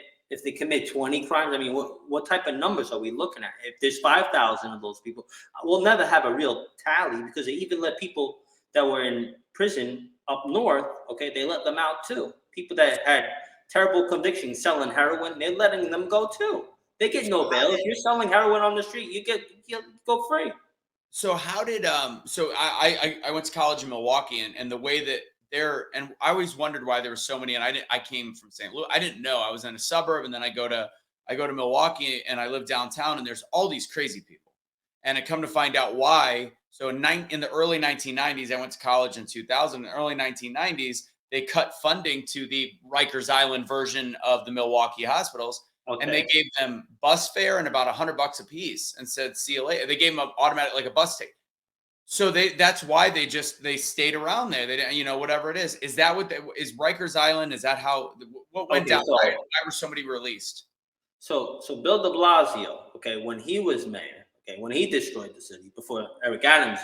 20 crimes, I mean, what type of numbers are we looking at? If there's 5,000 of those people, we'll never have a real tally because they even let people that were in prison up north. Okay, they let them out too. People that had terrible convictions selling heroin, they're letting them go too. They get no bail. If you're selling heroin on the street, you go free. So how did so I went to college in Milwaukee, and the way that and I always wondered why there were so many, and I came from St. Louis. I didn't know. I was in a suburb, and then I go to Milwaukee, and I live downtown, and there's all these crazy people. And I come to find out why. So in the early 1990s, I went to college in 2000. In the early 1990s, they cut funding to the Rikers Island version of the Milwaukee hospitals. Okay. And they gave them bus fare and about $100 a piece and said, see you later. They gave them automatic, like a bus ticket. So that's why they stayed around there. They didn't, whatever it is. Is that is Rikers Island? Is that what went down? Why were somebody released? So Bill de Blasio, okay, when he was mayor, okay, when he destroyed the city before Eric Adams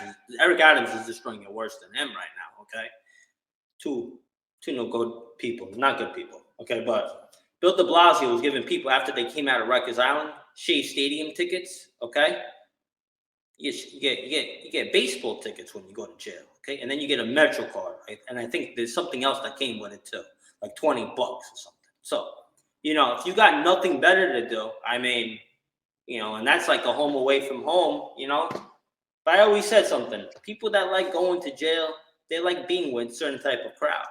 is destroying it worse than him right now, okay? Two no good people, not good people, okay, but Bill de Blasio was giving people after they came out of Rikers Island Shea Stadium tickets, okay? You get baseball tickets when you go to jail, okay? And then you get a Metro card, right? And I think there's something else that came with it too, like $20 or something. So, if you got nothing better to do, I mean, and that's like a home away from home, But I always said something. People that like going to jail, they like being with a certain type of crowd.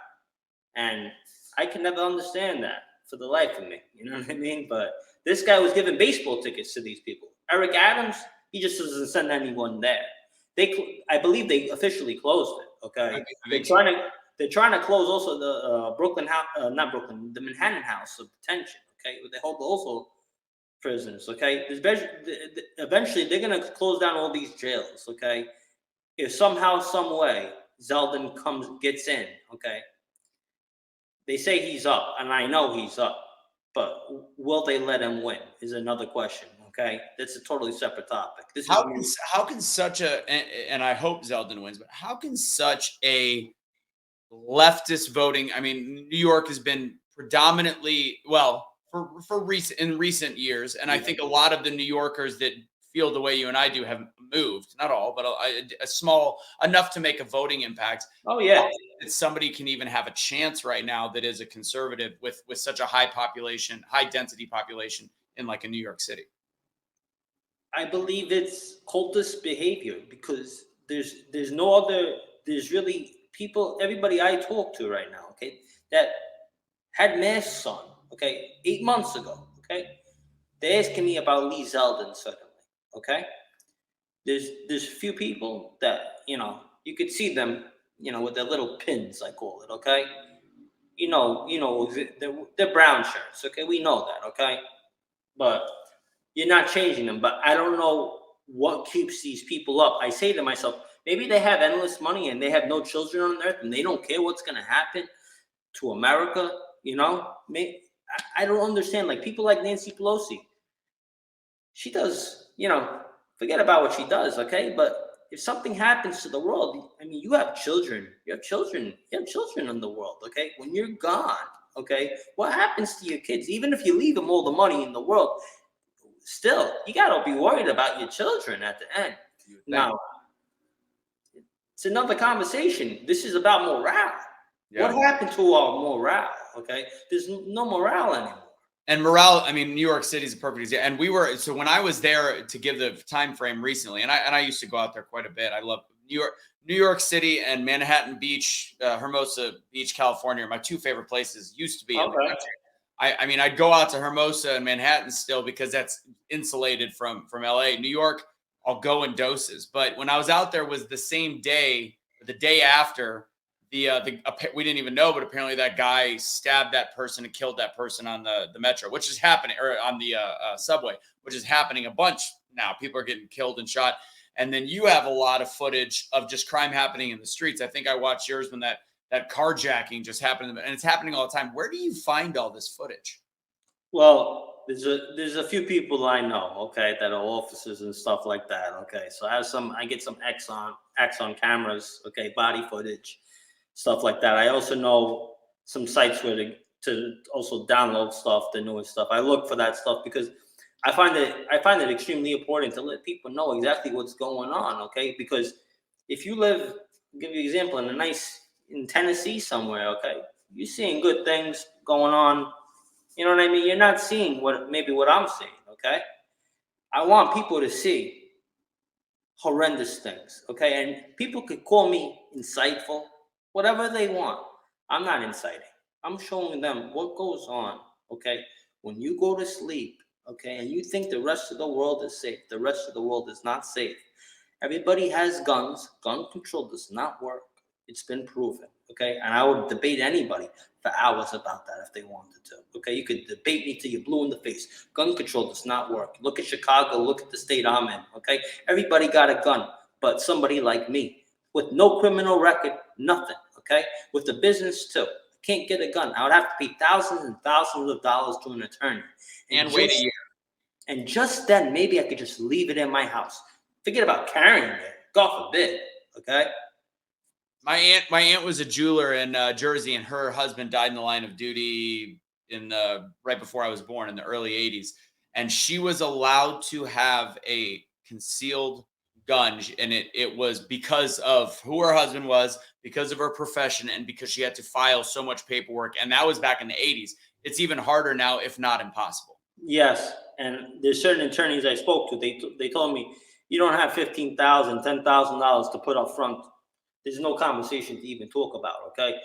And I can never understand that for the life of me. You know what I mean? But this guy was giving baseball tickets to these people. Eric Adams, he just doesn't send anyone there. I believe they officially closed it. Okay, they're trying to close also the the Manhattan House of Detention. Okay, they hold also prisoners. Okay, eventually they're gonna close down all these jails. Okay, if somehow, some way, Zeldin gets in. Okay, they say he's up, and I know he's up. But will they let him win is another question. Okay, that's a totally separate topic. This is How can such a and I hope Zeldin wins, but how can such a leftist voting? I mean, New York has been predominantly, well, for recent years, and I yeah. think a lot of the New Yorkers that feel the way you and I do have moved. Not all, but a small enough to make a voting impact. Oh yeah. That somebody can even have a chance right now that is a conservative with such a high population, high density population in like a New York City. I believe it's cultist behavior because there's no other there's really people everybody I talk to right now, okay, that had masks on, okay, 8 months ago, okay. They're asking me about Lee Zeldin suddenly, okay. There's a few people that you could see them, with their little pins, I call it, okay. They're brown shirts, okay. We know that, okay, but you're not changing them. But I don't know what keeps these people up. I say to myself, maybe they have endless money and they have no children on earth and they don't care what's going to happen to America. Maybe, I don't understand. Like people like Nancy Pelosi, she does, forget about what she does, okay? But if something happens to the world, I mean, you have children, in the world, okay? When you're gone, okay, what happens to your kids? Even if you leave them all the money in the world, still, you got to be worried about your children at the end. Now, it's another conversation. This is about morale. Yeah. What happened to our morale? Okay, there's no morale anymore. And morale, I mean, New York City is a perfect example. And so when I was there to give the time frame recently, and I used to go out there quite a bit. I love New York City and Manhattan Beach, Hermosa Beach, California are my two favorite places. Used to be in the country. I mean, I'd go out to Hermosa and Manhattan still because that's insulated from LA. New York, I'll go in doses. But when I was out there was the same day, the day after we didn't even know, but apparently that guy stabbed that person and killed that person on the metro, which is happening, or on the subway, which is happening a bunch now. People are getting killed and shot. And then you have a lot of footage of just crime happening in the streets. I think I watched yours when that carjacking just happened, and it's happening all the time. Where do you find all this footage? Well, there's a few people I know, okay, that are officers and stuff like that, okay. So I get some Axon cameras, okay, body footage, stuff like that. I also know some sites where to also download stuff, the newest stuff. I look for that stuff because I find it extremely important to let people know exactly what's going on, okay? Because if you live, I'll give you an example, in Tennessee somewhere, okay, you're seeing good things going on. You know what I mean? You're not seeing what I'm seeing, okay? I want people to see horrendous things, okay? And people could call me insightful, whatever they want. I'm not inciting. I'm showing them what goes on, okay? When you go to sleep, okay, and you think the rest of the world is safe, the rest of the world is not safe. Everybody has guns. Gun control does not work. It's been proven, okay? And I would debate anybody for hours about that if they wanted to, okay? You could debate me till you're blue in the face. Gun control does not work. Look at Chicago. Look at the state I'm in, okay? Everybody got a gun, but somebody like me with no criminal record, nothing, okay? With the business too. Can't get a gun. I would have to pay thousands and thousands of dollars to an attorney. And wait a year. And just then, maybe I could just leave it in my house. Forget about carrying it. God forbid, okay? My aunt was a jeweler in Jersey, and her husband died in the line of duty right before I was born in the early 80s. And she was allowed to have a concealed gun, and it was because of who her husband was, because of her profession, and because she had to file so much paperwork. And that was back in the 80s. It's even harder now, if not impossible. Yes, and there's certain attorneys I spoke to. They told me you don't have $15,000, $10,000 to put up front. There's no conversation to even talk about. Okay.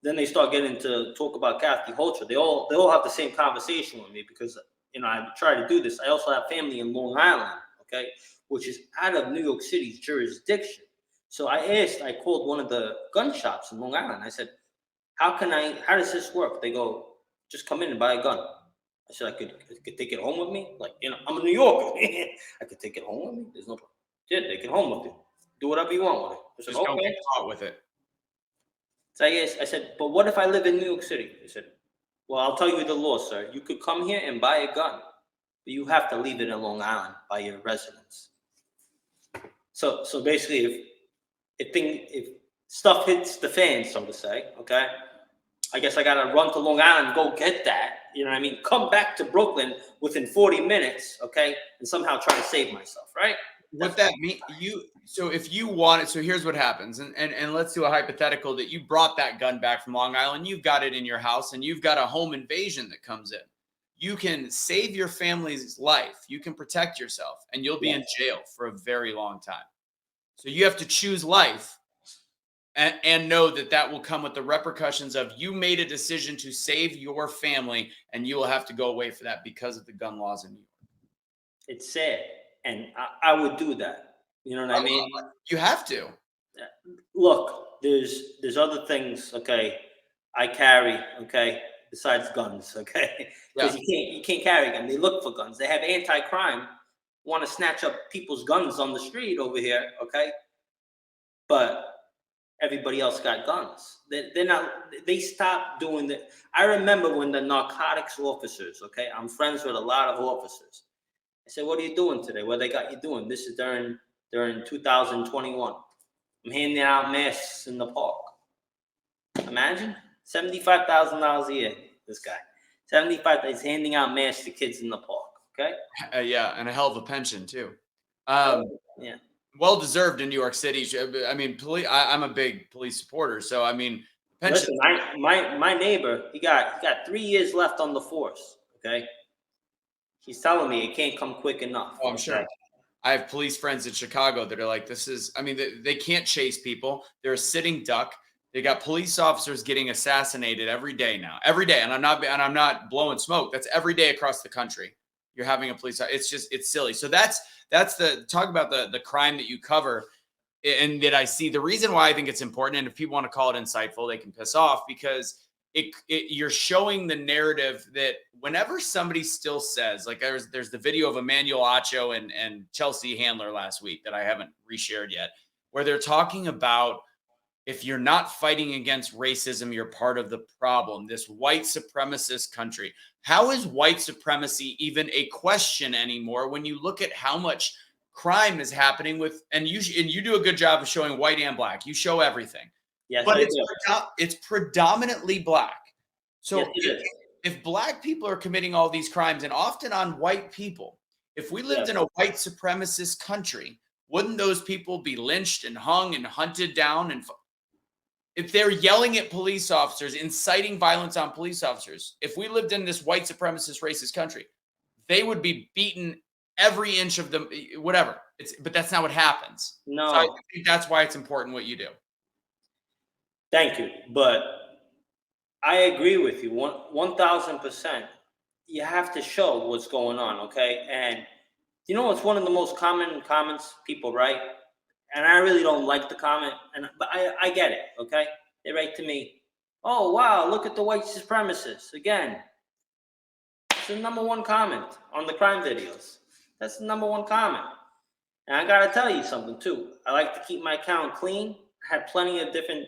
Then they start getting to talk about Kathy Holter. They all have the same conversation with me because I try to do this. I also have family in Long Island, okay, which is out of New York City's jurisdiction. So I called one of the gun shops in Long Island. I said, how does this work? They go, just come in and buy a gun. I said, I could take it home with me. Like, I'm a New Yorker. I could take it home with me. There's no problem. Yeah, take it home with you. Do whatever you want with it. I said, just don't get caught with it. So I said, but what if I live in New York City? He said, well, I'll tell you the law, sir. You could come here and buy a gun. but you have to leave it in Long Island by your residence. So basically, if stuff hits the fan, so to say, okay, I guess I gotta run to Long Island and go get that. You know what I mean? Come back to Brooklyn within 40 minutes, okay, and somehow try to save myself, right? What that mean so if you want it, so here's what happens, and let's do a hypothetical that you brought that gun back from Long Island, you've got it in your house, and you've got a home invasion that comes in. You can save your family's life, you can protect yourself, and you'll be in jail for a very long time. So you have to choose life and know that that will come with the repercussions of you made a decision to save your family, and you will have to go away for that because of the gun laws in New York. It's sad, and I would do that. You know what I mean? You have to. Look, there's other things, okay, I carry, okay, besides guns, okay, because you can't carry a gun. They look for guns. They have anti-crime, want to snatch up people's guns on the street over here, okay, but everybody else got guns. They're not. They stopped doing that. I remember when the narcotics officers, okay, I'm friends with a lot of officers. I said, "What are you doing today? What they got you doing?" This is during 2021. I'm handing out masks in the park. Imagine $75,000 a year. This guy, 75. He's handing out masks to kids in the park. Okay. Yeah, and a hell of a pension too. Yeah. Well deserved in New York City. I mean, I'm a big police supporter, so I mean, pension. Listen, my neighbor, he got 3 years left on the force. Okay. He's telling me it can't come quick enough. Oh, I'm sure. I have police friends in Chicago that are like, this is, I mean, they can't chase people. They're a sitting duck. They got police officers getting assassinated every day now, every day. And I'm not blowing smoke. That's every day across the country. You're having a police. It's silly. So that's the talk about the crime that you cover and that I see. The reason why I think it's important, and if people want to call it insightful, they can piss off, because you're showing the narrative that whenever somebody still says, like there's the video of Emmanuel Acho and Chelsea Handler last week that I haven't reshared yet, where they're talking about, if you're not fighting against racism, you're part of the problem. This white supremacist country. How is white supremacy even a question anymore when you look at how much crime is happening with, and you do a good job of showing white and black. You show everything. Yes, but it's predominantly black. So yes, if black people are committing all these crimes, and often on white people, if we lived in a white supremacist country, wouldn't those people be lynched and hung and hunted down? And if they're yelling at police officers, inciting violence on police officers, if we lived in this white supremacist racist country, they would be beaten every inch of them, whatever. But that's not what happens. No. So I think that's why it's important what you do. Thank you. But I agree with you 1,000%. You have to show what's going on, okay? And you know what's one of the most common comments people write? And I really don't like the comment, but I get it, okay? They write to me, "Oh, wow, look at the white supremacists." Again, it's the #1 comment on the crime videos. That's the #1 comment. And I got to tell you something, too. I like to keep my account clean. I have plenty of different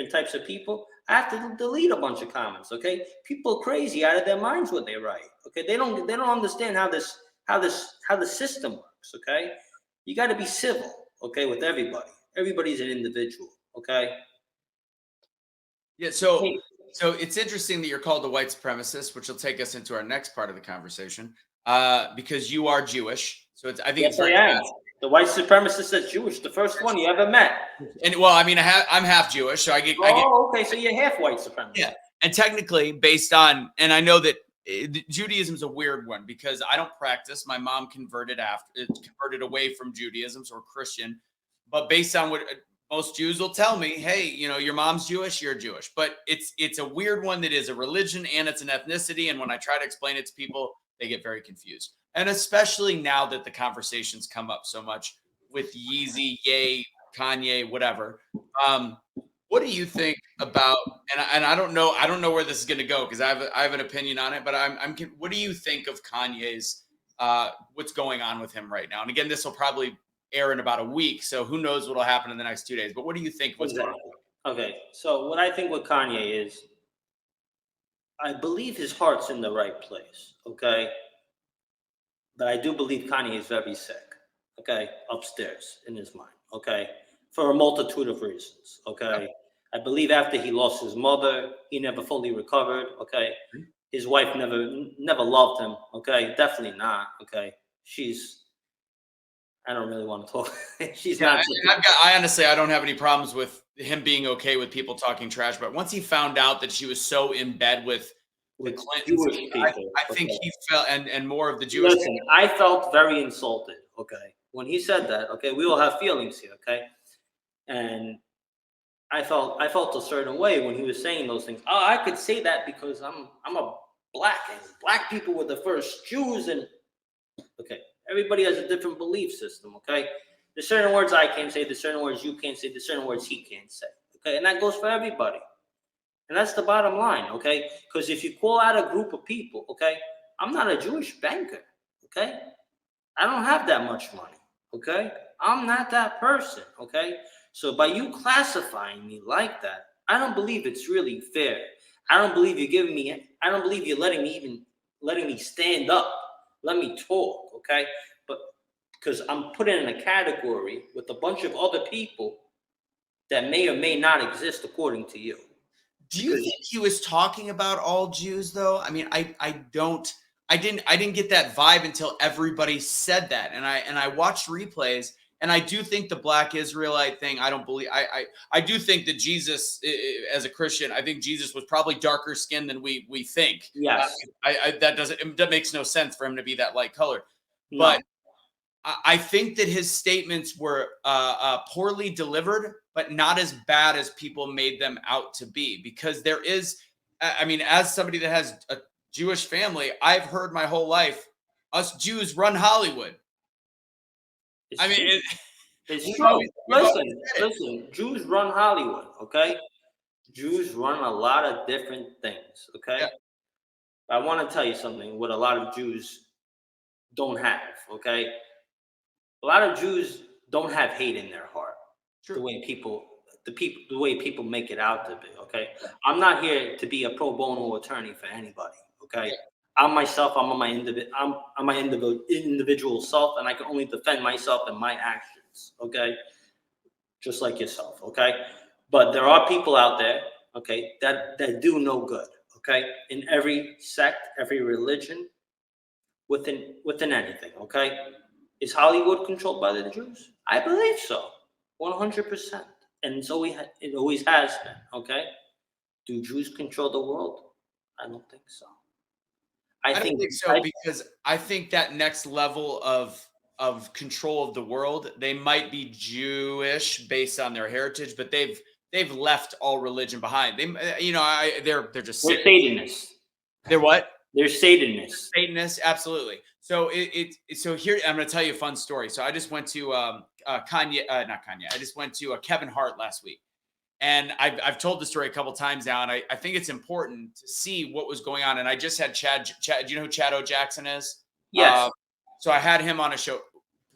types of people. I have to delete a bunch of comments, okay? People are crazy out of their minds what they write, okay? They don't understand how the system works, okay? You got to be civil, okay, with everybody. Everybody's an individual, okay? Yeah, so it's interesting that you're called a white supremacist, which will take us into our next part of the conversation, because you are Jewish. So I think it's very fast. The white supremacist that's Jewish, the first one you ever met. And well, I mean, I'm half Jewish, so I get. Okay, so you're half white supremacist. Yeah, and technically, based on, and I know that Judaism is a weird one because I don't practice. My mom converted away from Judaism, or Christian. But based on what most Jews will tell me, hey, your mom's Jewish, you're Jewish. But it's a weird one that is a religion and it's an ethnicity. And when I try to explain it to people, they get very confused. And especially now that the conversations come up so much with Yeezy, Ye, Kanye, whatever. What do you think about? And I don't know where this is going to go because I have an opinion on it. But what do you think of Kanye's what's going on with him right now? And again, this will probably air in about a week, so who knows what will happen in the next 2 days. But what do you think? What's going on? Okay, so what I think with Kanye is, I believe his heart's in the right place. Okay. But I do believe Kanye is very sick, okay, upstairs in his mind, okay, for a multitude of reasons, okay. I believe after he lost his mother, he never fully recovered, okay. His wife never loved him, okay, definitely not, okay. I don't really want to talk. She's Yeah, not. I honestly, I don't have any problems with him being okay with people talking trash. But once he found out that she was so in bed with the With Clintons, Jewish people, I think okay. he felt, and more of the Jewish. Listen, I felt very insulted, okay, when he said that, okay. We all have feelings here, okay, and I felt a certain way when he was saying those things. Oh, I could say that because I'm a black, and black people were the first Jews, and okay, everybody has a different belief system, okay. There's certain words I can't say, there's certain words you can't say, there's certain words he can't say, okay, and that goes for everybody, and that's the bottom line, okay. Because if you call out a group of people, okay, I'm not a Jewish banker, okay. I don't have that much money, okay? I'm not that person, okay? So by you classifying me like that, I don't believe it's really fair. I don't believe I don't believe you're letting me stand up, let me talk, okay? But because I'm put in a category with a bunch of other people that may or may not exist according to you. Do you think he was talking about all Jews though? I mean, I didn't get that vibe until everybody said that. And I watched replays, and I do think the black Israelite thing, I don't believe I do think that Jesus, as a Christian, I think Jesus was probably darker skinned than we think. Yes. That makes no sense for him to be that light colored. No. But I think that his statements were poorly delivered, but not as bad as people made them out to be. Because there is, I mean, as somebody that has a Jewish family, I've heard my whole life, us Jews run Hollywood. It's I mean, true. It's we've true. always said it. Listen. Jews run Hollywood, okay? Jews run a lot of different things, okay? Yeah. I want to tell you something what a lot of Jews don't have, okay? A lot of Jews don't have hate in their heart. True. The way people make it out to be, okay? I'm not here to be a pro bono attorney for anybody, okay? I'm myself, I'm my individual self, and I can only defend myself and my actions, okay? Just like yourself, okay? But there are people out there, okay, that do no good, okay? In every sect, every religion, within anything, okay? Is Hollywood controlled by the Jews? I believe so, 100%. And so it always has been, okay? Do Jews control the world? I don't think so. I don't think so, because I think that next level of control of the world, they might be Jewish based on their heritage, but they've left all religion behind. They're just They're Satanists. They're what? They're Satanists. Satanists, absolutely. So so here I'm going to tell you a fun story. So I just went to not Kanye. I just went to Kevin Hart last week. And I've told the story a couple times now, and I think it's important to see what was going on. And I just had Chad. Do you know who Chad O. Jackson is? Yes. So I had him on a show.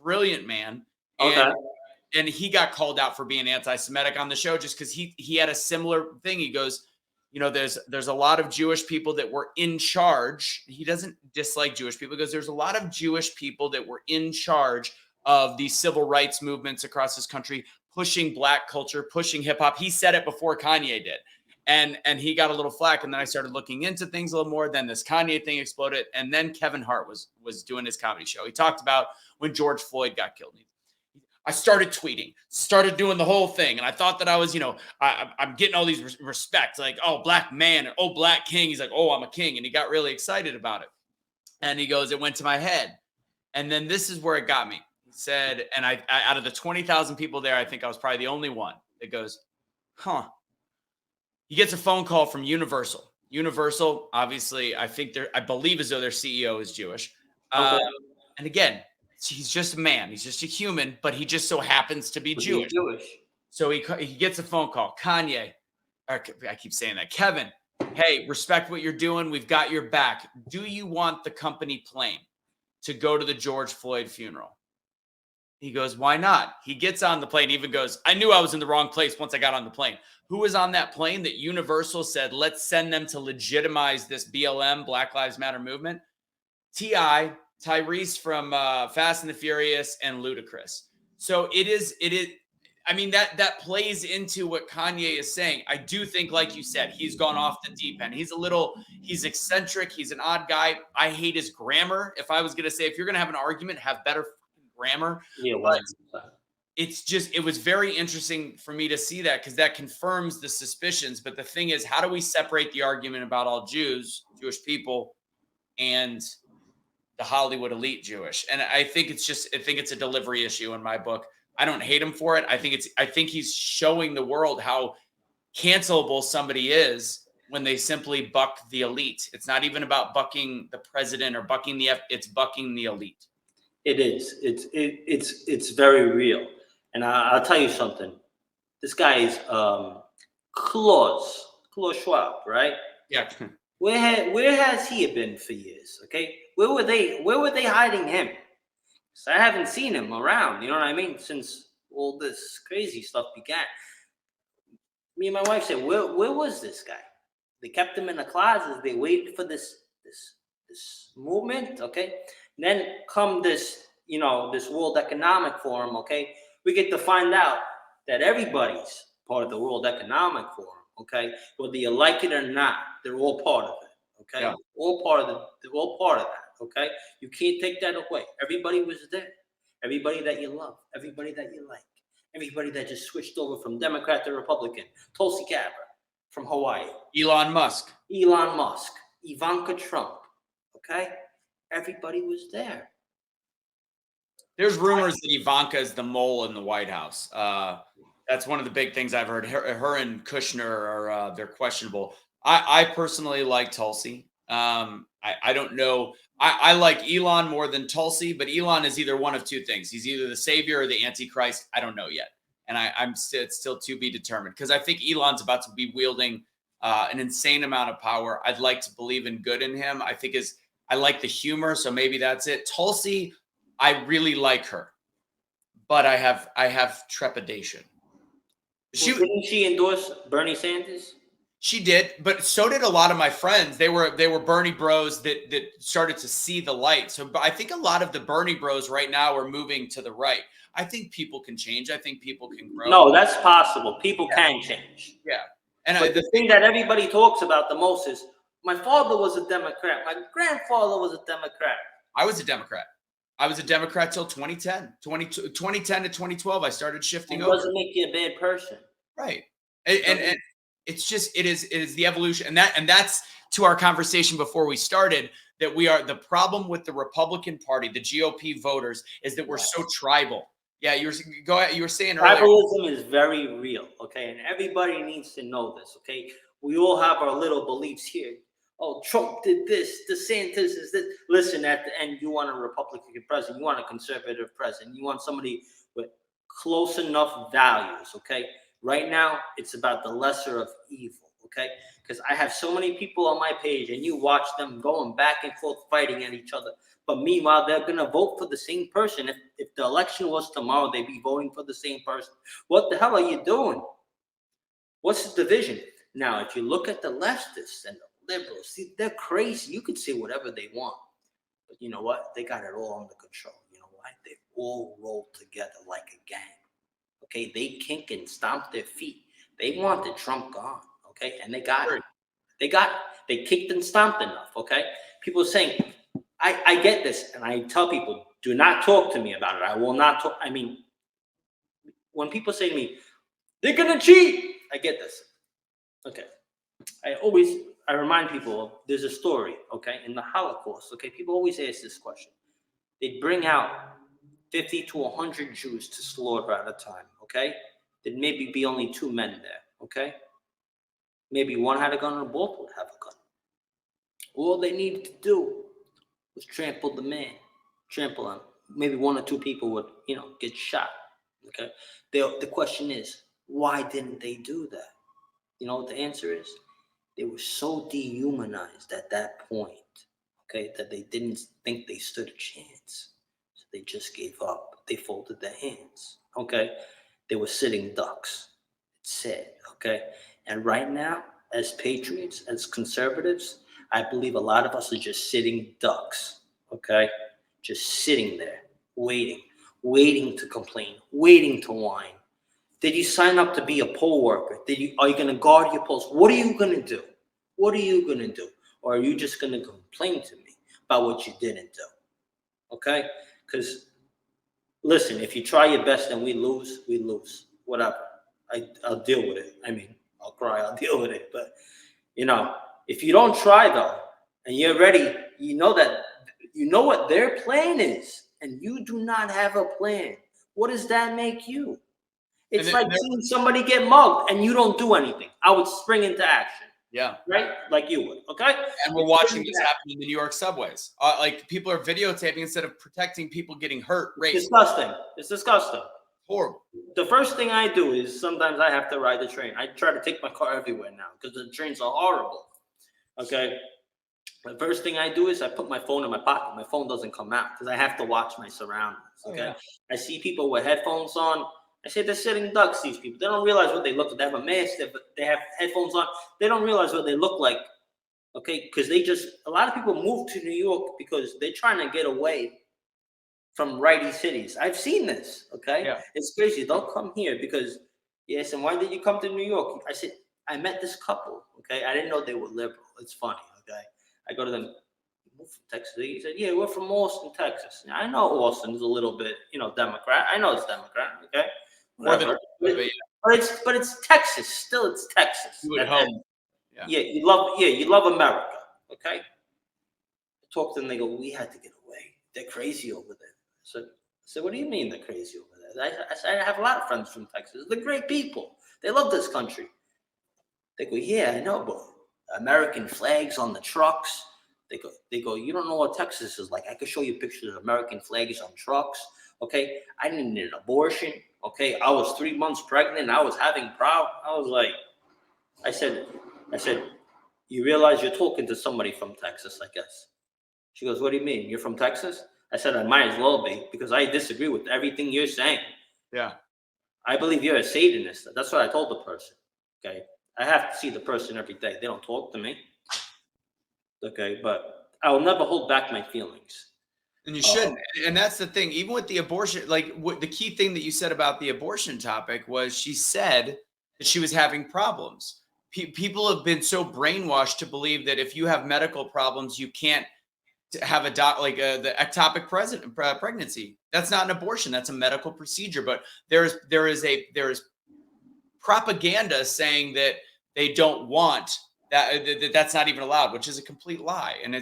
Brilliant man. And he got called out for being anti-Semitic on the show just because he had a similar thing. He goes, there's a lot of Jewish people that were in charge. He doesn't dislike Jewish people because there's a lot of Jewish people that were in charge of these civil rights movements across this country, pushing black culture, pushing hip hop. He said it before Kanye did. And he got a little flack. And then I started looking into things a little more. Then this Kanye thing exploded. And then Kevin Hart was doing his comedy show. He talked about when George Floyd got killed. I started tweeting, started doing the whole thing. And I thought that I was, I'm getting all these respect, like, oh, black man, and oh, black king. He's like, oh, I'm a king. And he got really excited about it. And he goes, it went to my head. And then this is where it got me. He said, and I out of the 20,000 people there, I think I was probably the only one that goes, huh. He gets a phone call from Universal. Universal, obviously, I believe as though their CEO is Jewish. Okay. And again, he's just a man. He's just a human, but he just so happens to be Jewish. So he gets a phone call. Kanye, or I keep saying that. Kevin, hey, respect what you're doing. We've got your back. Do you want the company plane to go to the George Floyd funeral? He goes, why not? He gets on the plane, even goes, I knew I was in the wrong place once I got on the plane. Who was on that plane that Universal said, let's send them to legitimize this BLM, Black Lives Matter movement? T.I., Tyrese from Fast and the Furious and Ludacris. So it is. I mean, that plays into what Kanye is saying. I do think, like you said, he's gone off the deep end. He's eccentric. He's an odd guy. I hate his grammar. If I was going to say, if you're going to have an argument, have better grammar. Yeah, But 100%. it was very interesting for me to see that, because that confirms the suspicions. But the thing is, how do we separate the argument about all Jewish people, and the Hollywood elite Jewish? And I think it's a delivery issue in my book. I don't hate him for it. I think he's showing the world how cancelable somebody is when they simply buck the elite. It's not even about bucking the president or bucking it's bucking the elite. It is. It's very real. And I'll tell you something. This guy is Klaus Schwab, right? Yeah. Where has he been for years? Okay, where were they hiding him? So I haven't seen him around. You know what I mean? Since all this crazy stuff began. Me and my wife said, where was this guy? They kept him in the closet. They waited for this movement. Okay, and then come this World Economic Forum. Okay, we get to find out that everybody's part of the World Economic Forum. Okay, whether you like it or not, they're all part of it. Okay, Yeah. they're all part of that. Okay, you can't take that away. Everybody was there. Everybody that you love. Everybody that you like. Everybody that just switched over from Democrat to Republican. Tulsi Gabbard from Hawaii. Elon Musk. Ivanka Trump. Okay, everybody was there. There's rumors that Ivanka is the mole in the White House. That's one of the big things I've heard. Her and Kushner are they're questionable. I personally like Tulsi. I don't know. I like Elon more than Tulsi, but Elon is either one of two things. He's either the savior or the Antichrist. I don't know yet. And it's still to be determined, because I think Elon's about to be wielding an insane amount of power. I'd like to believe in good in him. I like the humor, so maybe that's it. Tulsi, I really like her, but I have trepidation. Didn't she endorse Bernie Sanders? She did, but so did a lot of my friends. They were Bernie bros that started to see the light. So I think a lot of the Bernie bros right now are moving to the right. I think people can change. I think people can grow. No, that's possible. People can change. Yeah. And but the thing that everybody talks about the most is, my father was a Democrat. My grandfather was a Democrat. I was a Democrat. I was a Democrat till 2010. 2010 to 2012, I started shifting over. It doesn't make you a bad person. Right. And it's just, it is the evolution. And that's to our conversation before we started, that the problem with the Republican Party, the GOP voters, is that we're so tribal. Yeah, you were saying earlier. Tribalism is very real, okay? And everybody needs to know this, okay? We all have our little beliefs here. Oh, Trump did this, DeSantis is this. Listen, at the end, you want a Republican president, you want a conservative president, you want somebody with close enough values, okay? Right now, it's about the lesser of evil, okay? Because I have so many people on my page, and you watch them going back and forth fighting at each other. But meanwhile, they're going to vote for the same person. If the election was tomorrow, they'd be voting for the same person. What the hell are you doing? What's the division? Now, if you look at the leftists and the liberals, see, they're crazy. You can say whatever they want. But you know what? They got it all under control. You know why? They all roll together like a gang. Okay? They kink and stomp their feet. They wanted Trump gone. Okay? And they got it. They kicked and stomped enough. Okay? People are saying, I get this, and I tell people, do not talk to me about it. I will not talk. I mean, when people say to me, they're going to cheat, I get this. Okay. I remind people, there's a story, okay, in the Holocaust, okay? People always ask this question. They'd bring out 50 to 100 Jews to slaughter at a time, okay? There'd maybe be only 2 men there, okay? Maybe one had a gun or both would have a gun. All they needed to do was trample the man, trample on. Maybe 1 or 2 people would, get shot, okay? The question is, why didn't they do that? You know what the answer is? They were so dehumanized at that point, okay, that they didn't think they stood a chance. So they just gave up. They folded their hands, okay? They were sitting ducks. It's sad, okay? And right now, as patriots, as conservatives, I believe a lot of us are just sitting ducks, okay? just sitting there, waiting to complain, waiting to whine? Did you sign up to be a poll worker? Are you going to guard your polls? What are you going to do? What are you going to do? Or are you just going to complain to me about what you didn't do? Okay? Because, listen, if you try your best and we lose, we lose. Whatever. I'll deal with it. I mean, I'll cry. I'll deal with it. But, if you don't try, though, and you're ready, you know what their plan is, and you do not have a plan. What does that make you? It's like seeing somebody get mugged and you don't do anything. I would spring into action. Yeah. Right? Like you would. Okay? And we're watching this happen in the New York subways. Like people are videotaping instead of protecting people getting hurt. It's disgusting. It's disgusting. Horrible. The first thing I do is sometimes I have to ride the train. I try to take my car everywhere now because the trains are horrible. Okay? The first thing I do is I put my phone in my pocket. My phone doesn't come out because I have to watch my surroundings. Okay? Oh, yeah. I see people with headphones on. I say they're sitting ducks, these people. They don't realize what they look like. They have a mask, they have headphones on. They don't realize what they look like, okay? Because a lot of people move to New York because they're trying to get away from righty cities. I've seen this, okay? Yeah. It's crazy. Don't come here because, yes, and why did you come to New York? I said, I met this couple, okay? I didn't know they were liberal. It's funny, okay? I go to them, you moved from Texas? He said, yeah, we're from Austin, Texas. Now, I know Austin is a little bit, Democrat. I know it's Democrat, okay? But it's Texas. Still, it's Texas. You would hope. Yeah, you love America. Okay. I talk to them. They go, we had to get away. They're crazy over there. I said, what do you mean they're crazy over there? I said, I have a lot of friends from Texas. They're great people. They love this country. They go, yeah, I know, but American flags on the trucks. They go, you don't know what Texas is like. I could show you pictures of American flags on trucks. Okay, I needed an abortion. Okay, I was 3 months pregnant. I was having problems. I was like, I said, you realize you're talking to somebody from Texas, I guess. She goes, what do you mean? You're from Texas? I said, I might as well be because I disagree with everything you're saying. Yeah. I believe you're a Satanist. That's what I told the person. Okay, I have to see the person every day. They don't talk to me. Okay, but I will never hold back my feelings. And you shouldn't. And that's the thing. Even with the abortion, like the key thing that you said about the abortion topic was she said that she was having problems. People have been so brainwashed to believe that if you have medical problems, you can't have the ectopic pregnancy. That's not an abortion. That's a medical procedure. But there is propaganda saying that they don't want that's not even allowed, which is a complete lie. And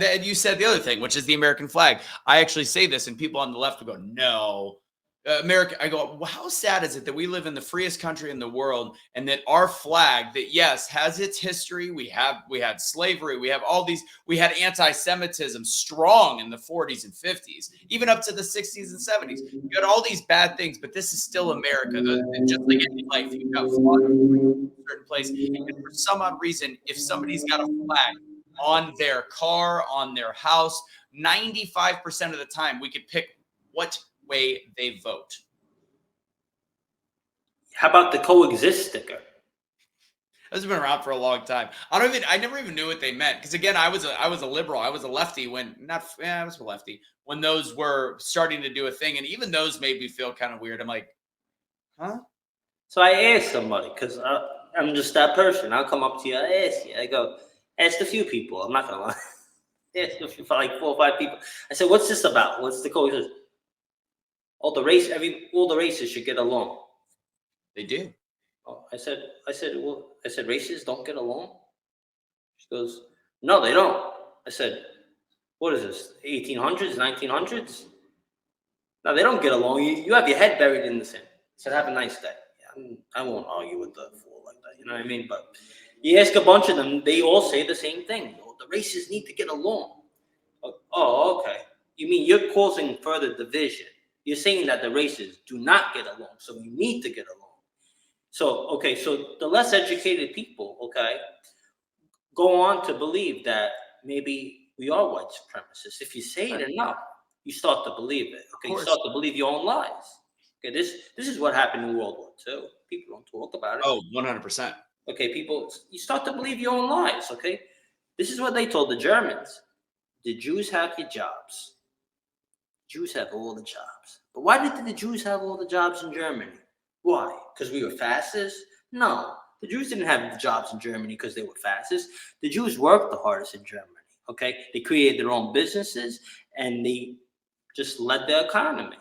then you said the other thing, which is the American flag. I actually say this, and people on the left will go, no. America, I go, well, how sad is it that we live in the freest country in the world and that our flag that, yes, has its history. We had slavery. We have all these. We had anti-Semitism strong in the 40s and 50s, even up to the 60s and 70s. You had all these bad things, but this is still America. Just like any life, you've got flaws in a certain place. And for some odd reason, if somebody's got a flag on their car, on their house, 95% of the time we could pick what way they vote. How about the coexist sticker? Those have been around for a long time. I never even knew what they meant. Because again, I was a liberal. I was a lefty I was a lefty when those were starting to do a thing. And even those made me feel kind of weird. I'm like, huh? So I asked somebody, because I'm just that person. I'll come up to you, I ask you. I go, asked a few people. I'm not going to lie. Asked for like 4 or 5 people. I said, what's this about? What's the coexist? All the races should get along. They do. Oh, I said, races don't get along? She goes, no, they don't. I said, what is this, 1800s, 1900s? No, they don't get along. You have your head buried in the sand. I said, have a nice day. Yeah, I won't argue with the fool like that. You know what I mean? But you ask a bunch of them, they all say the same thing. Oh, the races need to get along. Oh, okay. You mean you're causing further division. You're saying that the races do not get along, so we need to get along. So the less educated people, go on to believe that maybe we are white supremacists. If you say it enough, you start to believe it. Okay, you start to believe your own lies. Okay, this is what happened in World War II. People don't talk about it. Oh, 100%. Okay, you start to believe your own lies. Okay, this is what they told the Germans. the Jews have your jobs. Jews have all the jobs. But why did the Jews have all the jobs in Germany? Why? Because we were fascists? No. The Jews didn't have the jobs in Germany because they were fascists. The Jews worked the hardest in Germany. Okay? They created their own businesses and they just led the economy.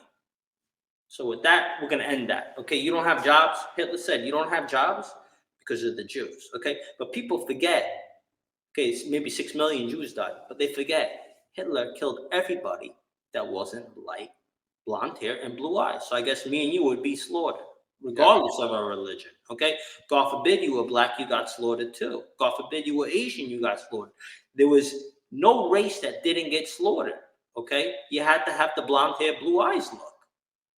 So with that, we're going to end that. Okay? You don't have jobs. Hitler said you don't have jobs because of the Jews. Okay? But people forget. Okay, maybe 6 million Jews died, but they forget Hitler killed everybody that wasn't light, blonde hair, and blue eyes. So I guess me and you would be slaughtered, regardless of our religion. Okay, God forbid you were black, you got slaughtered too. God forbid you were Asian, you got slaughtered. There was no race that didn't get slaughtered. Okay, you had to have the blonde hair, blue eyes look,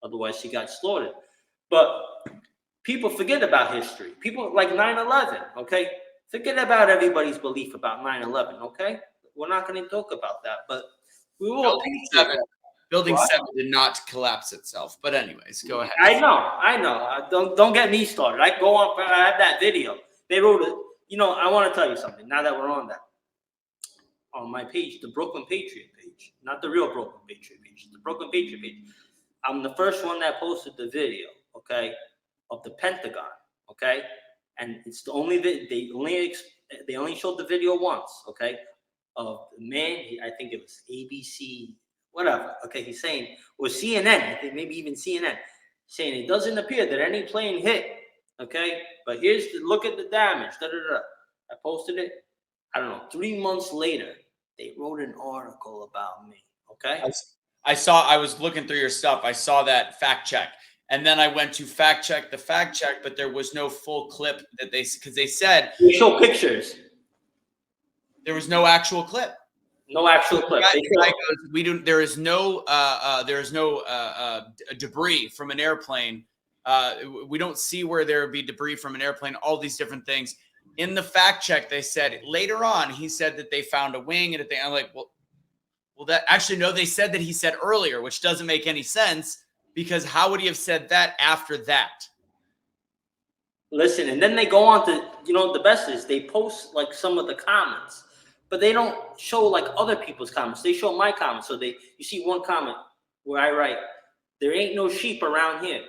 otherwise you got slaughtered. But people forget about history. People like 9/11. Okay. Forget about everybody's belief about 9/11, okay? We're not going to talk about that, but we will. Building 7 did not collapse itself. But anyways, go ahead. I know. Don't get me started. I go on. I have that video. They wrote it. You know, I want to tell you something. Now that we're on that, on my page, the Brooklyn Patriot page, not the real Brooklyn Patriot page, the Brooklyn Patriot page. I'm the first one that posted the video, okay, of the Pentagon, okay. And it's the only they only showed the video once, okay? Of the man, I think it was ABC, whatever. Okay, he's saying, or CNN, I think maybe even CNN, saying it doesn't appear that any plane hit. Okay, but look at the damage. Da, da, da. I posted it. I don't know. 3 months later, they wrote an article about me. Okay, I was looking through your stuff. I saw that fact check. And then I went to fact check the fact check, but there was no full clip that because they said they show pictures. There was no actual clip. No actual clip. There is no debris from an airplane. We don't see where there would be debris from an airplane. All these different things. In the fact check, they said later on. He said that they found a wing and a thing. I'm like, well, that actually no. They said that he said earlier, which doesn't make any sense. Because how would he have said that after that? Listen, and then they go on to, the best is they post like some of the comments, but they don't show like other people's comments. They show my comments. So you see one comment where I write, "There ain't no sheep around here,"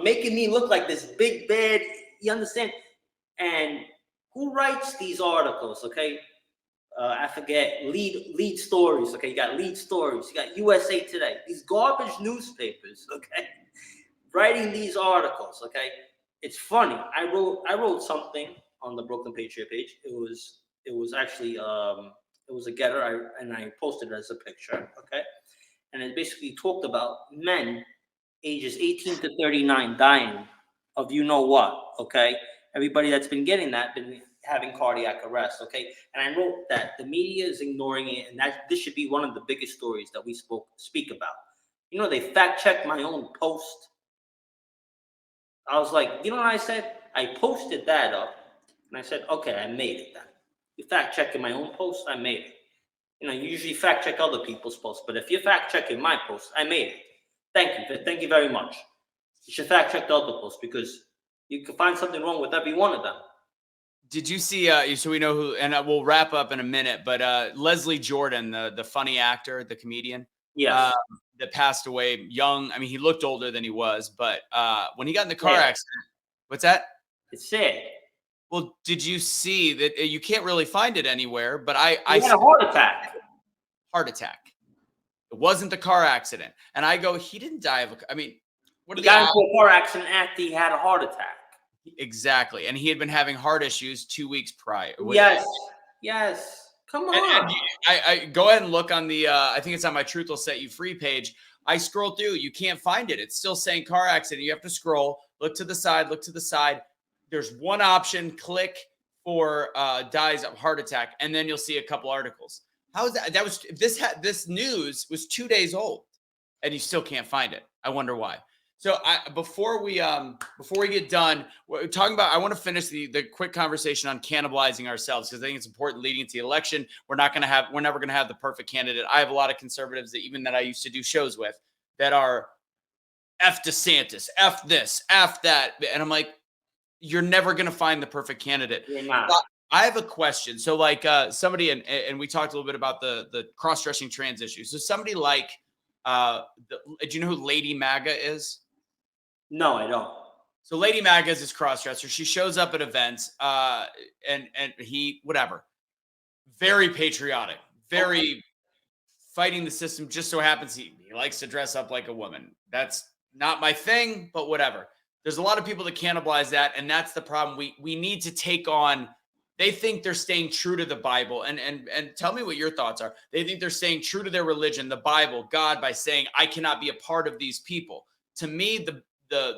making me look like this big bad. You understand? And who writes these articles? Okay. I forget, lead stories. Okay, you got lead stories. You got USA Today. These garbage newspapers. Okay, writing these articles. Okay, it's funny. I wrote something on the Brooklyn Patriot page. It was actually it was a getter. And I posted it as a picture. Okay, and it basically talked about men ages 18 to 39 dying of what. Okay, everybody that's been getting that been having cardiac arrest, okay? And I wrote that the media is ignoring it, and that this should be one of the biggest stories that we speak about. They fact-checked my own post. I was like, what I said? I posted that up, and I said, okay, I made it then. You fact-checking my own post, I made it. You usually fact-check other people's posts, but if you're fact-checking my post, I made it. Thank you very much. You should fact-check the other posts because you can find something wrong with every one of them. Did you see, so we know who, and we'll wrap up in a minute, but Leslie Jordan, the funny actor, the comedian, yes, that passed away young. I mean, he looked older than he was, but when he got in the car accident, what's that? It's sad. Well, did you see that you can't really find it anywhere, but I had a heart attack. Heart attack. It wasn't the car accident. And I go, he didn't die of he got into a car accident after he had a heart attack. Exactly. And he had been having heart issues 2 weeks prior. Yes. Come on. And I go ahead and look on the, I think it's on my Truth Will Set You Free page. I scroll through. You can't find it. It's still saying car accident. You have to scroll, look to the side. There's one option, click for dies of heart attack. And then you'll see a couple articles. How is that? This news was 2 days old and you still can't find it. I wonder why. So before we get done, we're talking about, I want to finish the quick conversation on cannibalizing ourselves because I think it's important leading into the election. We're never going to have the perfect candidate. I have a lot of conservatives that I used to do shows with that are F DeSantis, F this, F that. And I'm like, you're never going to find the perfect candidate. You're not. I have a question. So, like somebody, and we talked a little bit about the cross-dressing trans issue. So, somebody like, do you know who Lady MAGA is? No, I don't. So, Lady MAGA is this cross-dresser. She shows up at events, and he whatever, very patriotic, very fighting the system. Just so happens he likes to dress up like a woman. That's not my thing, but whatever. There's a lot of people that cannibalize that, and that's the problem. We need to take on. They think they're staying true to the Bible, and tell me what your thoughts are. They think they're staying true to their religion, the Bible, God, by saying I cannot be a part of these people. To me,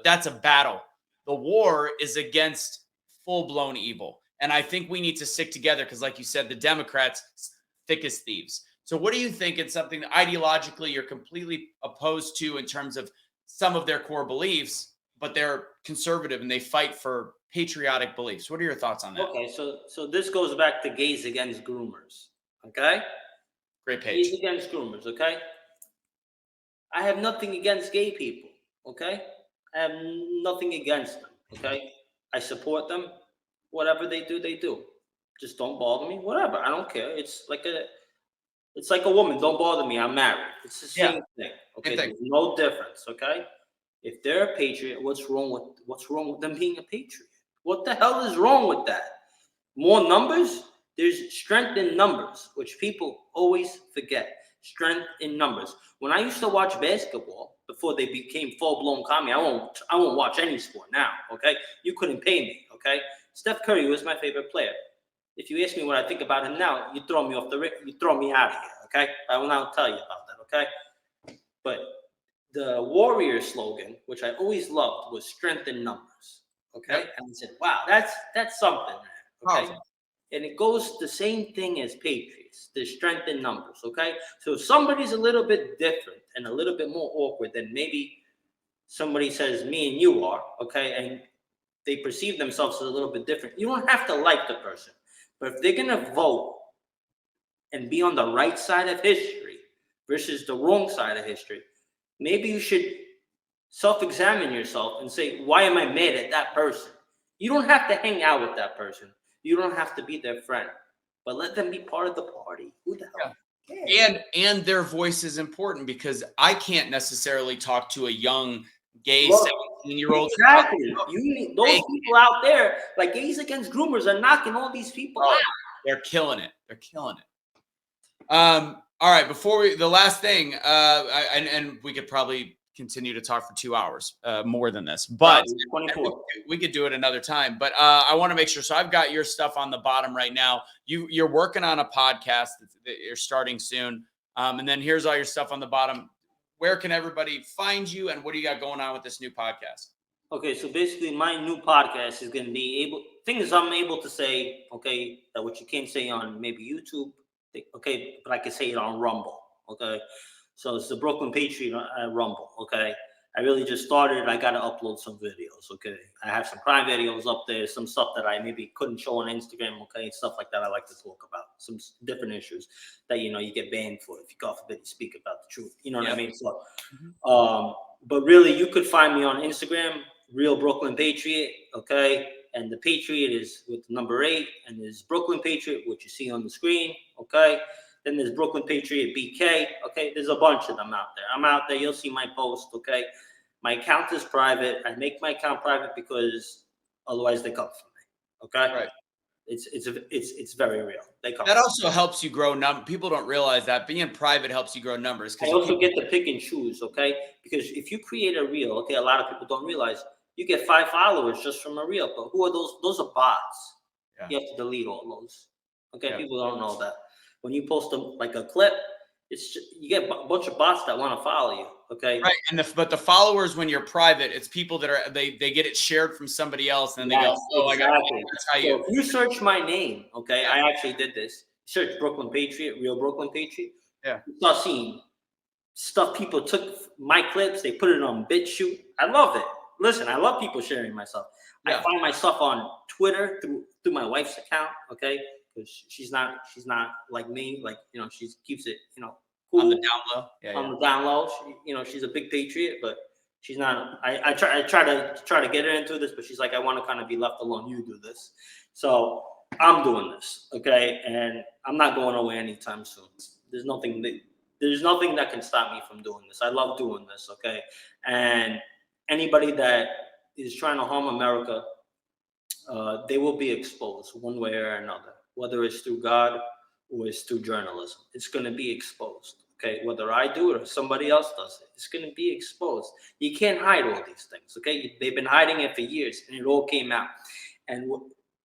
that's a battle. The war is against full-blown evil, and I think we need to stick together because, like you said, the Democrats thick as thieves. So, what do you think? It's something that ideologically you're completely opposed to in terms of some of their core beliefs, but they're conservative and they fight for patriotic beliefs. What are your thoughts on that? Okay, so this goes back to gays against groomers. Okay, Great page. gays against groomers. Okay, I have nothing against gay people. Okay, I have nothing against them. Okay, I support them. Whatever they do, they do. Just don't bother me. Whatever, I don't care. It's like a woman. Don't bother me. I'm married. It's the same thing. Okay, Same thing. there's no difference. Okay, if they're a patriot, what's wrong with them being a patriot? What the hell is wrong with that? More numbers? There's strength in numbers, which people always forget. Strength in numbers. When I used to watch basketball before they became full-blown commie, I won't watch any sport now. Okay, you couldn't pay me. Okay, Steph Curry was my favorite player. If you ask me what I think about him now, you throw me off the ring, you throw me out of here. Okay, I will not tell you about that. Okay, but the warrior slogan, which I always loved, was strength in numbers. Okay, and I said, wow, that's something, man. Okay. Powerful. And it goes the same thing as patriots, the strength in numbers. Okay, so if somebody's a little bit different and a little bit more awkward than maybe somebody says me and you are, okay, and they perceive themselves as a little bit different, you don't have to like the person, but if they're gonna vote and be on the right side of history versus the wrong side of history, maybe you should self-examine yourself and say, why am I mad at that person? You don't have to hang out with that person. You don't have to be their friend, but let them be part of the party. Who the hell cares? And their voice is important because I can't necessarily talk to a young gay Look, 17-year-old. exactly. You need those people out there, like gays against groomers, are knocking all these people out. They're killing it. They're killing it. All right. Before the last thing, and we could probably continue to talk for 2 hours, more than this, but 24. we could do it another time. But I want to make sure. So I've got your stuff on the bottom right now. You're working on a podcast that you're starting soon, and then here's all your stuff on the bottom. Where can everybody find you, and what do you got going on with this new podcast? Okay, so basically, my new podcast is going to be things I'm able to say. Okay, that what you can't say on maybe YouTube. Okay, but I can say it on Rumble. Okay. So it's the Brooklyn Patriot Rumble. Okay, I really just started. I got to upload some videos. Okay, I have some crime videos up there, some stuff that I maybe couldn't show on Instagram. Okay, stuff like that. I like to talk about some different issues that you get banned for if you, God forbid, you speak about the truth. You know what I mean? So, but really, you could find me on Instagram, Real Brooklyn Patriot. Okay, and the Patriot is with the number 8, and there's Brooklyn Patriot, which you see on the screen. Okay. Then there's Brooklyn Patriot BK. Okay, there's a bunch of them out there. I'm out there. You'll see my post. Okay, my account is private. I make my account private because otherwise they come for me. Okay, Right. It's very real. They come. That also helps you grow People don't realize that being private helps you grow numbers. I also get to pick and choose. Okay, because if you create a reel, okay, a lot of people don't realize you get 5 followers just from a reel. But who are those? Those are bots. Yeah. You have to delete all those. Okay, people don't know that. When you post a clip, you get a bunch of bots that want to follow you. Okay, right. But the followers, when you're private, it's people that are they get it shared from somebody else, and then they go, "Oh, exactly. I got it." That's how so if you search my name, okay, I actually did this. Search Brooklyn Patriot, Real Brooklyn Patriot. Yeah, you start seeing stuff. People took my clips, they put it on BitChute. I love it. Listen, I love people sharing my stuff. I find my stuff on Twitter through my wife's account. Okay. Because she's not like me, like she keeps it cool on the down low. On the down low, she's a big patriot, but she's not. I try to get her into this, but she's like, I want to kind of be left alone. You do this, so I'm doing this, okay, and I'm not going away anytime soon. There's nothing that can stop me from doing this. I love doing this, okay, and anybody that is trying to harm America, they will be exposed one way or another, whether it's through God or it's through journalism. It's going to be exposed. Okay, whether I do it or somebody else does it, it's going to be exposed. You can't hide all these things. Okay, they've been hiding it for years, and it all came out. And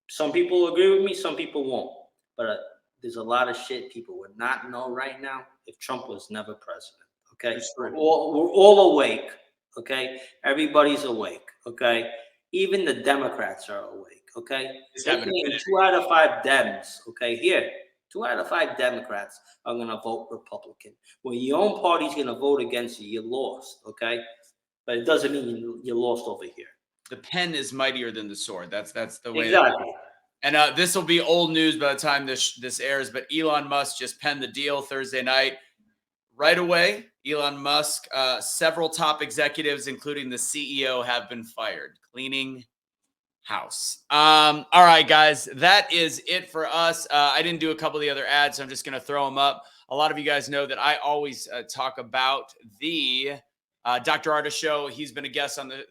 some people agree with me, some people won't. But there's a lot of shit people would not know right now if Trump was never president. Okay, we're all awake. Okay, everybody's awake. Okay, even the Democrats are awake. Okay, they're saying 2 out of 5 Dems. Okay, here. 2 out of 5 Democrats are going to vote Republican. When your own party's going to vote against you, you lost, okay? But it doesn't mean you lost over here. The pen is mightier than the sword. That's the way. Exactly. And this will be old news by the time this airs, but Elon Musk just penned the deal Thursday night. Right away, Elon Musk, several top executives, including the CEO, have been fired. Cleaning house. All right, guys, that is it for us. I didn't do a couple of the other ads, so I'm just going to throw them up. A lot of you guys know that I always talk about the Dr. Artis show. He's been a guest on do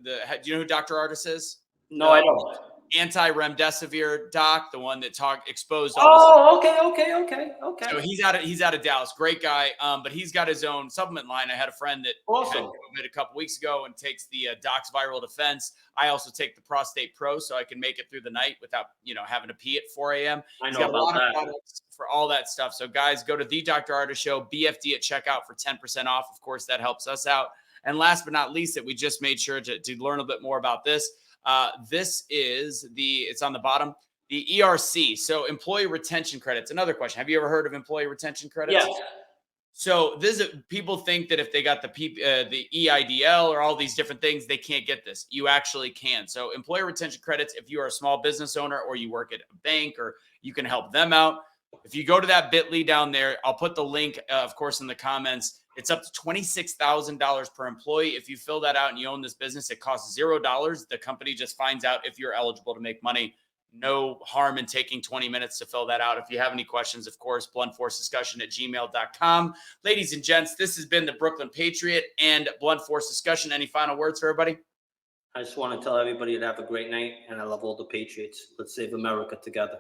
you know who Dr. Artis is? No, I don't. Anti-remdesivir doc, the one that exposed all this. Okay. So he's out of Dallas. Great guy. But he's got his own supplement line. I had a friend that had COVID a couple weeks ago and takes the Doc's Viral Defense. I also take the Prostate Pro so I can make it through the night without, having to pee at 4 a.m. I know he's got about a lot that. of products for all that stuff. So guys, go to the Dr. Artis Show, BFD at checkout for 10% off. Of course, that helps us out. And last but not least, that we just made sure to learn a bit more about this. This is it's on the bottom, the ERC. So employee retention credits. Another question. Have you ever heard of employee retention credits? Yes. So people think that if they got the EIDL or all these different things, they can't get this. You actually can. So employee retention credits, if you are a small business owner or you work at a bank or you can help them out. If you go to that bit.ly down there, I'll put the link, of course, in the comments. It's up to $26,000 per employee. If you fill that out and you own this business, it costs $0. The company just finds out if you're eligible to make money. No harm in taking 20 minutes to fill that out. If you have any questions, of course, bluntforcediscussion@gmail.com. Ladies and gents, this has been the Brooklyn Patriot and Blunt Force Discussion. Any final words for everybody? I just want to tell everybody to have a great night, and I love all the Patriots. Let's save America together.